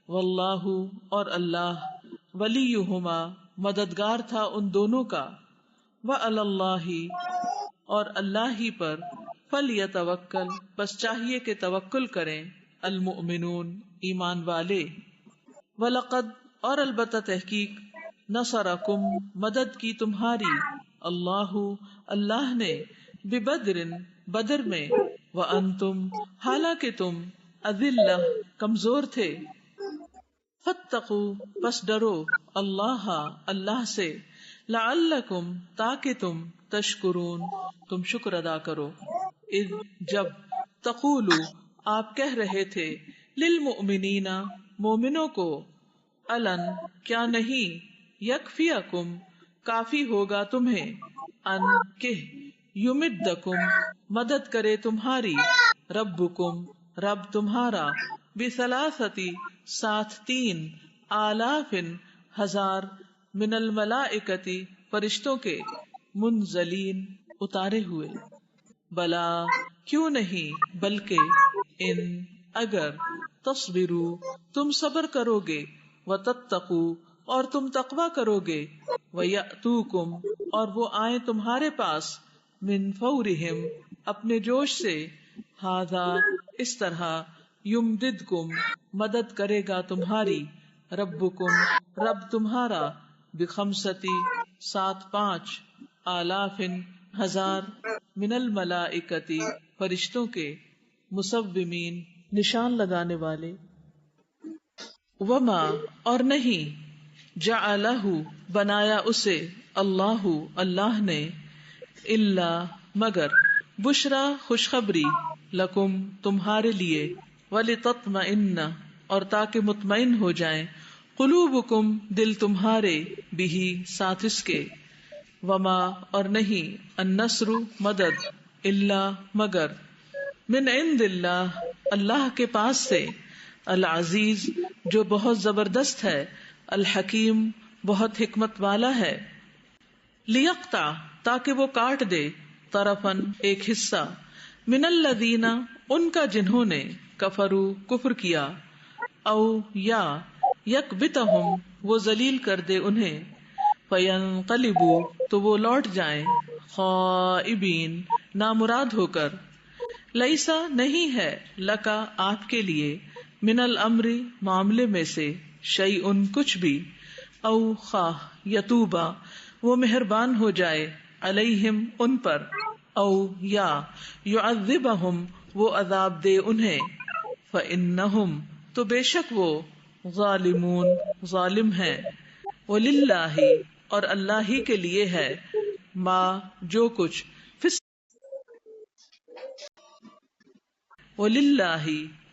واللہ اور اللہ، ولیہما مددگار تھا ان دونوں کا، وعلی اللہ اور اللہ ہی پر، فلیتوکل بس چاہیے کہ توکل کریں، المؤمنون ایمان والے، وَلَقَدْ اور البتہ تحقیق، نصرکم مدد کی تمہاری، اللہ اللہ نے، ببدر بدر میں، وانتم حالانکہ تم، اذلہ کمزور تھے، فاتقوا پس ڈرو، اللہ اللہ سے، لعلکم تاکہ تم، تشکرون تم شکر ادا کرو، اذ جب، تقولو آپ کہہ رہے تھے، للمؤمنین مومنوں کو، الن کیا نہیں، یکفیکم کافی ہوگا تمہیں، ان کہ یمدکم مدد کرے تمہاری، ربکم رب تمہارا، بثلاثتی ساتھ 3 آلاف ہزار، من الملائکتی فرشتوں کے، منزلین اتارے ہوئے، بلا کیوں نہیں بلکہ، ان اگر تصبرو تم صبر کرو گے، وتتقو اور تم تقوی کرو گے، ویأتوکم اور وہ آئیں تمہارے پاس، من فورہم اپنے جوش سے، ھذا اس طرح، یمددکم مدد کرے گا تمہاری، ربکم رب تمہارا، بخمستی 7 آلاف ہزار، من الملائکتی فرشتوں کے، مسومین نشان لگانے والے، وما اور نہیں، جعلہ بنایا اسے، اللہ اللہ نے، الا مگر، بشرا خوشخبری، لکم تمہارے لیے، ولتطمئن اور تاکہ مطمئن ہو جائیں، قلوبکم دل تمہارے، بہ ساتھ اس کے، وما اور نہیں، النصر مدد، الا مگر، من عند اللہ اللہ کے پاس سے، العزیز جو بہت زبردست ہے، الحکیم بہت حکمت والا ہے، لیقطع تاکہ وہ کاٹ دے، طرفن ایک حصہ، من الذین ان کا جنہوں نے، کفروا کفر کیا، او یا یکبتہم وہ ذلیل کر دے انہیں، فینقلبوا تو وہ لوٹ جائیں، خائبین نامراد ہو کر، لیسا نہیں ہے، لکا آپ کے لیے، من الامر معاملے میں سے، شیئن کچھ بھی، او خواہ یتوبا وہ مہربان ہو جائے، علیہم ان پر، او یا یعذبہم وہ عذاب دے انہیں، فإنہم تو بے شک وہ، ظالمون ظالم ہیں، وللہ اور اللہ ہی کے لیے ہے، ما جو کچھ، وللہ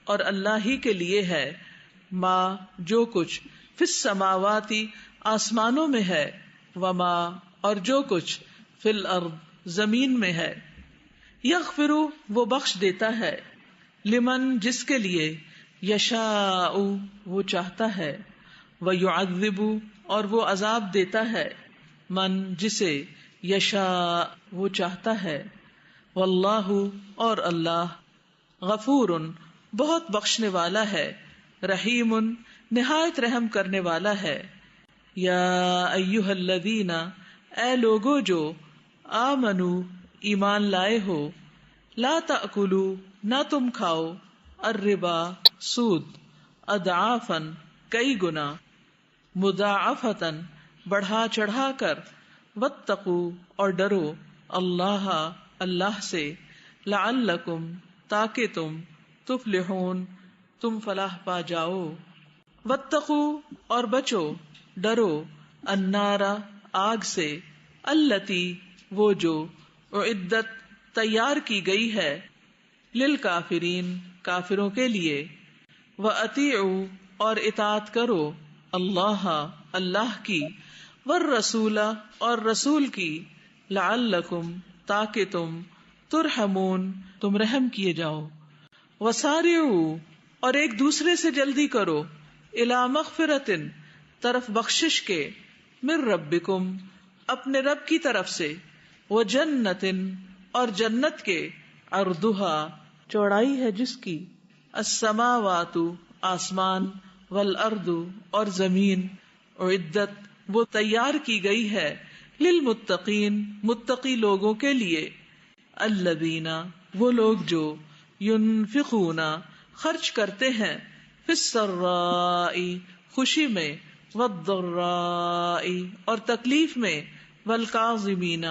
اور اللہ ہی کے لیے ہے، ما جو کچھ، فی السماوات آسمانوں میں ہے، وما اور جو کچھ، فی الارض زمین میں ہے، یغفر وہ بخش دیتا ہے، لمن جس کے لیے، یشاء وہ چاہتا ہے، ویعذب اور وہ عذاب دیتا ہے، من جسے، یشاء وہ چاہتا ہے، واللہ اور اللہ، غفور بہت بخشنے والا ہے، رحیم نہایت رحم کرنے والا ہے، یا ایھا الذین اے لوگو جو، آمنو ایمان لائے ہو، لا تأکلوا نہ تم کھاؤ، الربا سود، اضعافا کئی گنا، مضاعفتا بڑھا چڑھا کر، واتقوا اور ڈرو، اللہ اللہ سے، لعلکم تاکہ تم، تفلحون تم فلاح پا جاؤ، واتقوا اور بچو ڈرو، النار آگ سے، التی وہ جو، اعدت تیار کی گئی ہے، للکافرین کافروں کے لیے، واطیعوا اور اطاعت کرو، اللہ اللہ کی، والرسول اور رسول کی، لعلکم تاکہ تم، ترحمون تم رحم کیے جاؤ، وسارعوا اور ایک دوسرے سے جلدی کرو، الی مغفرۃ طرف بخشش کے، من ربکم اپنے رب کی طرف سے، وجنت اور جنت کے، عرضھا چوڑائی ہے جس کی، السماوات آسمان، والارض اور زمین، اعدت وہ تیار کی گئی ہے، للمتقین متقی لوگوں کے لیے، الذین وہ لوگ جو، ينفقون خرچ کرتے ہیں، فی السراء خوشی میں، والضراء اور تکلیف میں، والکاظمین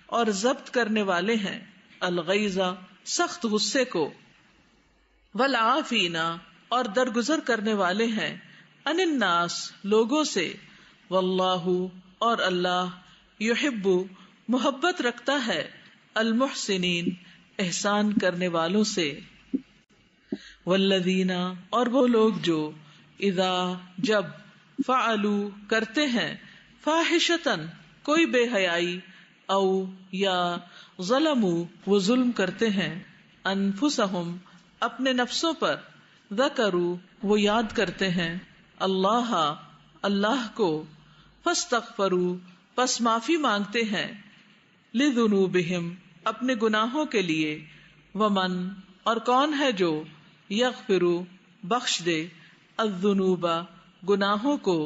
اور ضبط کرنے والے ہیں، الغیظ سخت غصے کو، والعافین اور درگزر کرنے والے ہیں، عن الناس لوگوں سے، واللہ اور اللہ، یحب محبت رکھتا ہے، المحسنین احسان کرنے والوں سے، والذین اور وہ لوگ جو، اذا جب، فعلوا کرتے ہیں، فاحشۃ کوئی بے حیائی، او یا ظلموا وہ ظلم کرتے ہیں، انفسہم اپنے نفسوں پر، ذکروا وہ یاد کرتے ہیں، اللہ اللہ کو، فاستغفروا پس معافی مانگتے ہیں، لذنوبہم اپنے گناہوں کے لیے، ومن اور کون ہے جو، یغفر بخش دے، الذنوب گناہوں کو،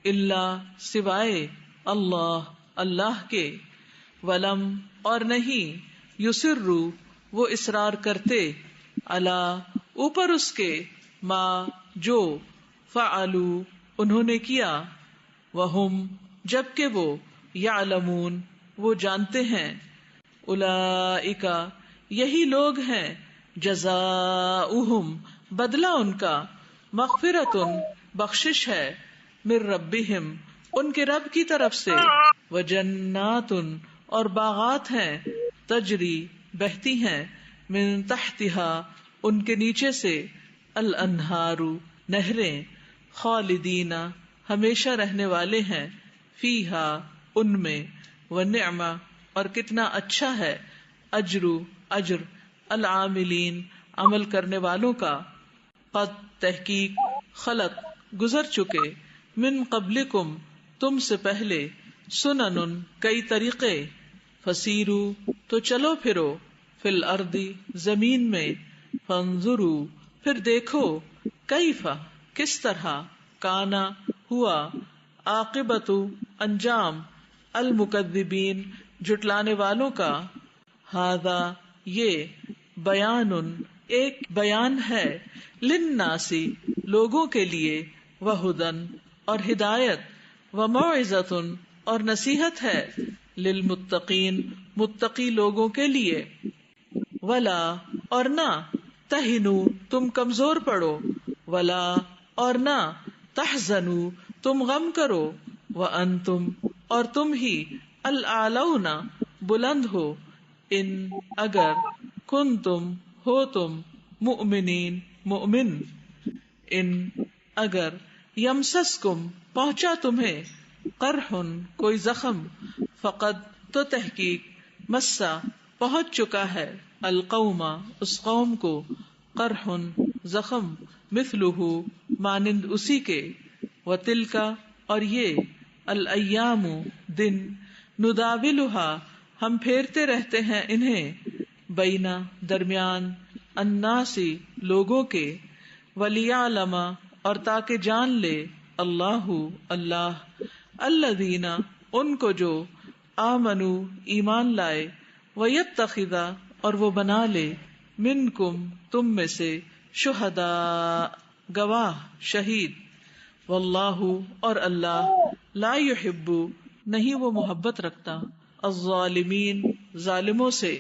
الا سوائے، اللہ اللہ کے، ولم اور نہیں، یسروا وہ اصرار کرتے، علی اوپر اس کے ما جو فعلوا انہوں نے کیا وہم جبکہ وہ یعلمون وہ جانتے ہیں اولئک یہی لوگ ہیں جزاؤہم بدلہ ان کا مغفرۃ بخشش ہے من ربہم ان کے رب کی طرف سے وجنات اور باغات ہیں تجری بہتی ہیں من تحتها ان کے نیچے سے الانہار نہریں خالدین ہمیشہ رہنے والے ہیں فیہا ان میں ونعم اور کتنا اچھا ہے اجر العاملین عمل کرنے والوں کا قد تحقیق خلط گزر چکے من قبلکم تم سے پہلے سنن کئی طریقے فسیرو تو چلو پھرو فی الارض زمین میں فانظروا پھر دیکھو کیفا کس طرح کانا ہوا عاقبت انجام المکذبین جھٹلانے والوں کا ھذا یہ بیان ایک بیان ہے للناسی لوگوں کے لیے وہدن اور ہدایت وموعظۃ اور نصیحت ہے للمتقین متقی لوگوں کے لیے ولا اور نہ تہنو تم کمزور پڑو ولا اور نہ تحزنو تم غم کرو وانتم اور تم ہی الاعلون بلند ہو ان اگر کنتم ہو تم مؤمنین مؤمن ان اگر یمسسکم پہنچا تمہیں قرح کوئی زخم فقد تو تحقیق مسا پہنچ چکا ہے القوم اس قوم کو قرح زخم مثلہ مانند اسی کے وتلک اور یہ الایام دن نداولھا ہم پھیرتے رہتے ہیں انہیں بینا درمیان الناسی لوگوں کے ولیعلم اور تاکہ جان لے اللہ الذین ان کو جو آمنو ایمان لائے ویتخذ اور وہ بنا لے منکم تم میں سے شہداء گواہ شہید واللہ اور اللہ لا یحب نہیں وہ محبت رکھتا الظالمین ظالموں سے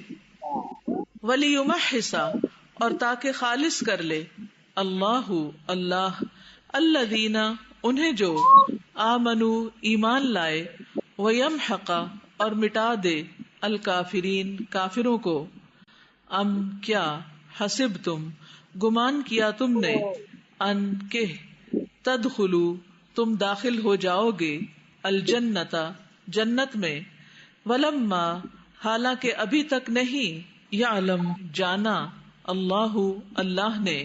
ولیمحص اور تاکہ خالص کر لے اللہ الذین انہیں جو آمنو ایمان لائے ویمحق اور مٹا دے الکافرین کافروں کو ام کیا حسبتم گمان کیا تم نے ان کہ تدخلوا تم داخل ہو جاؤ گے الجنت جنت میں ولما حالانکہ ابھی تک نہیں یعلم جانا اللہ نے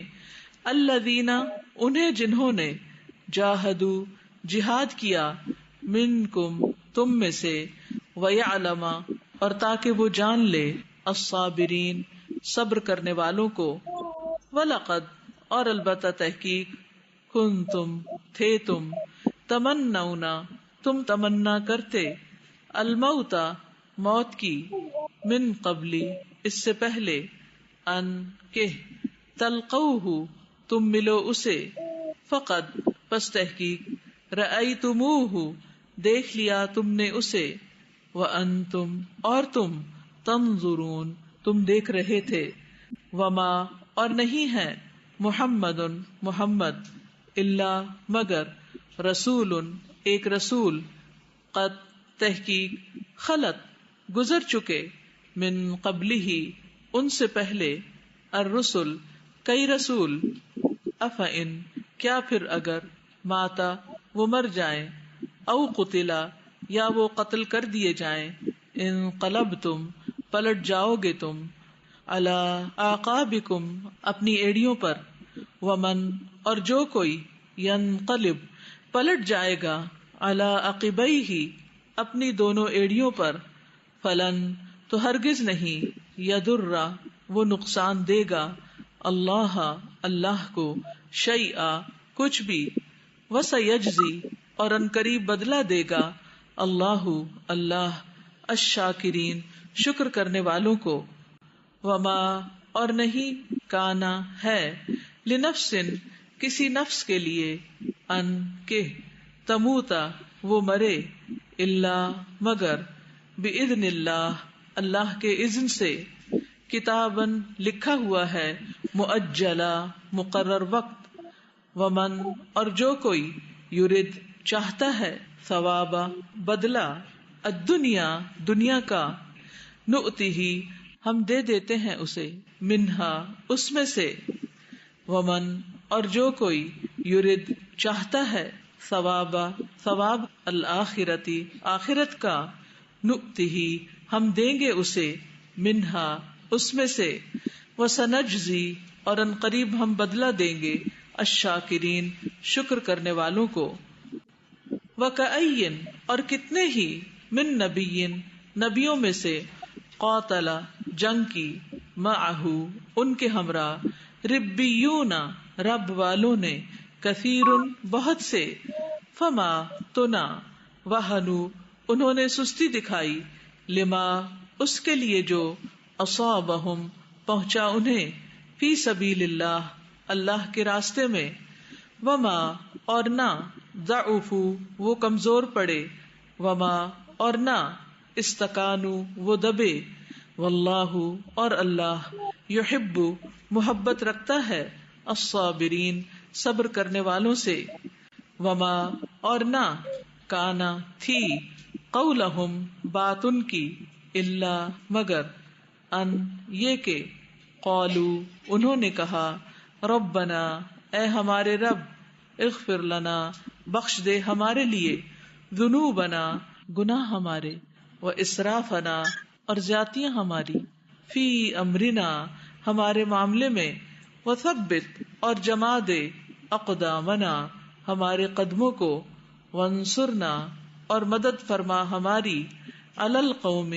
الذین انہیں جنہوں نے جاہدوا جہاد کیا منکم تم میں سے ویعلم اور تاکہ وہ جان لے الصابرین صبر کرنے والوں کو وَلَقَدْ اور البتہ تحقیق کنتم تھے تم تمنون تم تمنا کرتے الموت موت کی من قبلی اس سے پہلے ان کہ تلقوہ تم ملو اسے فقد پس تحقیق رأیتموہ دیکھ لیا تم نے اسے وانتم اور تم تنظرون تم دیکھ رہے تھے وما اور نہیں ہے محمد الا مگر رسول ایک رسول قد تحقیق خلط گزر چکے من قبلہ ان سے پہلے الرسل کئی رسول افئن کیا پھر اگر ماتا وہ مر جائیں او قتلا یا وہ قتل کر دیے جائیں انقلبتم پلٹ جاؤ گے تم علی اعقابکم اپنی ایڑیوں پر ومن اور جو کوئی ینقلب پلٹ جائے گا علی عقبیہ اپنی دونوں ایڑیوں پر فلن تو ہرگز نہیں یضر وہ نقصان دے گا اللہ کو شیئا کچھ بھی وسیجزی اور عنقریب بدلہ دے گا اللہ الشاکرین شکر کرنے والوں کو وما اور نہیں کانا ہے لنفسن کسی نفس کے لیے، ان کہ تموتا وہ مرے، الا مگر، باذن اللہ اللہ کے اذن سے، کتابن لکھا ہوا ہے، مؤجلا مقرر وقت، ومن اور جو کوئی، یرد چاہتا ہے، ثوابا بدلہ، الدنیا دنیا کا، نؤتہ ہم دے دیتے ہیں اسے، منہا اس میں سے، ومن اور جو کوئی، یرد چاہتا ہے، ثوابا ثواب، الآخرتی آخرت کا، نؤتہ ہم دیں گے اسے، منہا اس میں سے، وسنجزی اور ان قریب ہم بدلہ دیں گے، الشاکرین شکر کرنے والوں کو، وکأین اور کتنے ہی، من نبی نبیوں میں سے، قاتل جنگ کی، معہ ان کے ہمراہ، ربیون رب والوں نے، کثیر بہت سے، فما تو نہ، وہنو انہوں نے سستی دکھائی، لما اس کے لیے جو، اصابہم پہنچا انہیں، فی سبیل اللہ اللہ کے راستے میں، وما اور نہ، ضعفوا وہ کمزور پڑے، وما اور نہ، استکانوا وہ دبے، واللہ اور اللہ، یحب محبت رکھتا ہے، الصابرین صبر کرنے والوں سے، وما اور نہ، کانا تھی، قولہم بات ان کی، الا مگر، ان یہ کہ، قالو انہوں نے کہا، ربنا اے ہمارے رب، اغفر لنا بخش دے ہمارے لیے، ذنوبنا گناہ ہمارے، واسرافنا اور زیادتیاں ہماری، فی امرنا ہمارے معاملے میں، وثبت اور جما دے، اقدامنا ہمارے قدموں کو، وانصرنا اور مدد فرما ہماری، علی القوم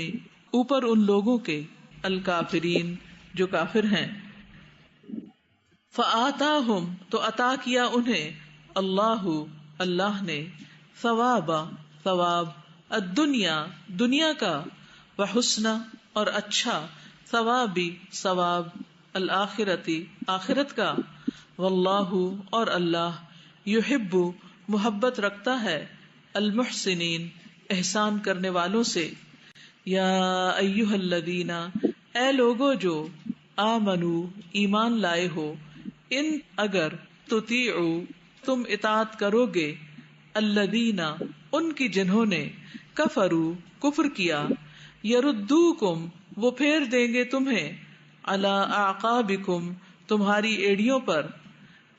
اوپر ان لوگوں کے، الکافرین جو کافر ہیں، فآتاہم تو عطا کیا انہیں، اللہ اللہ نے، ثوابا ثواب، الدنیا دنیا کا، وحسن اور اچھا، ثوابی ثواب، الآخرتی آخرت کا، واللہ اور اللہ، یحب محبت رکھتا ہے، المحسنین احسان کرنے والوں سے، یا ایھا الذین اے لوگو جو، آمنو ایمان لائے ہو، ان اگر، تطیعوا تم اطاعت کرو گے، الذین ان کی جنہوں نے، کفروا کفر کیا، یردوکم وہ پھیر دیں گے تمہیں، علی اعقابکم تمہاری ایڑیوں پر،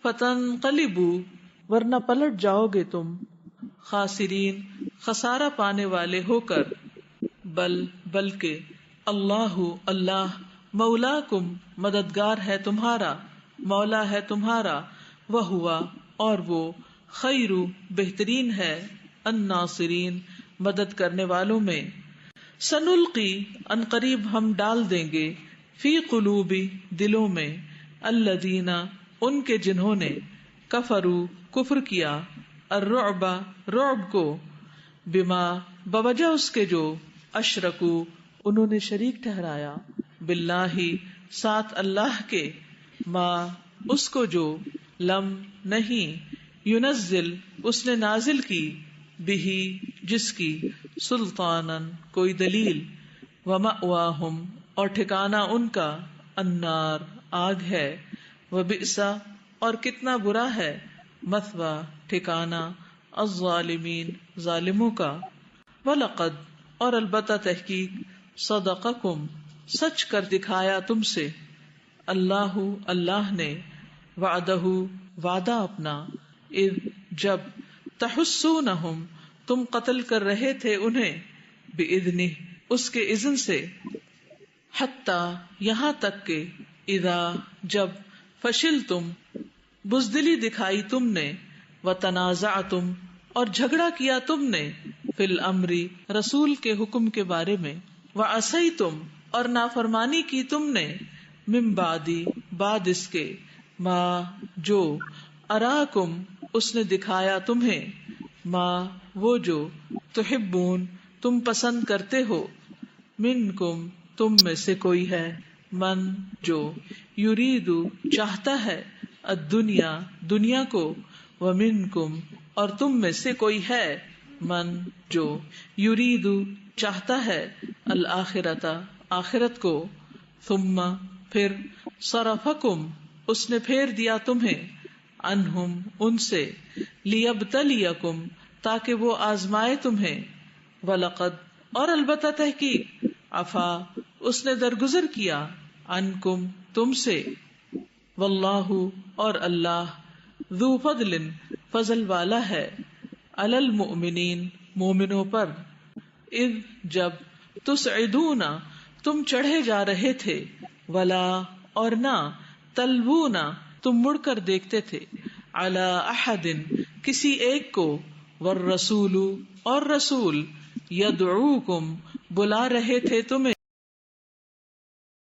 فتنقلبوا ورنہ پلٹ جاؤ گے تم، خاسرین خسارہ پانے والے ہو کر، بلکہ اللہ اللہ، مولاکم مددگار ہے تمہارا، مولا ہے تمہارا، وہوا اور وہ، خیر بہترین ہے، الناصرین مدد کرنے والوں میں، سنلقی ان قریب ہم ڈال دیں گے، فی قلوب دلوں میں، الذین ان کے جنہوں نے، کفروا کفر کیا، الرعب رعب کو، بما بوجہ اس کے جو، اشرکو انہوں نے شریک ٹھہرایا، باللہ ساتھ اللہ کے، ما اس کو جو، لم نہیں، ینزل اس نے نازل کی، بہی جس کی، سلطانن کوئی دلیل، ومأواہم اور ٹھکانہ ان کا، النار آگ ہے، وبئس اور کتنا برا ہے، مثوا ٹھکانہ، الظالمین ظالموں کا، وَلَقَدْ اور البتہ تحقیق، صدقکم سچ کر دکھایا تم سے، اللہ اللہ نے، وعدہ وعدہ اپنا، اذ جب، تحسونہم تم قتل کر رہے تھے انہیں، بإذنہ اس کے اذن سے، حتی یہاں تک کہ، اذا جب، فشلتم بزدلی دکھائی تم نے، وتنازعتم اور جھگڑا کیا تم نے، فی الامر رسول کے حکم کے بارے میں، وعصیتم اور نافرمانی کی تم نے، من بعدی بعد اس کے، ما جو، اراکم اس نے دکھایا تمہیں، ما وہ جو، تحبون تم پسند کرتے ہو، منکم تم میں سے کوئی ہے، من جو، یریدو چاہتا ہے، الدنیا دنیا کو، ومنکم اور تم میں سے کوئی ہے، من جو، یرید چاہتا ہے، الآخرۃ آخرت کو، ثم پھر، صرفکم اس نے پھیر دیا تمہیں، عنہم ان سے، لیبتلیکم تاکہ وہ آزمائے تمہیں، وَلَقَدْ اور البتہ تحقیق، عفا اس نے درگزر کیا، عنکم تم سے، واللہ اور اللہ، ذو فضل فضل والا ہے، علی المؤمنین مومنوں پر، اذ جب، تسعدون تم چڑھے جا رہے تھے، ولا اور نہ، تلوون تم مڑ کر دیکھتے تھے، علی احد کسی ایک کو، والرسول اور رسول، یدعوکم بلا رہے تھے تمہیں،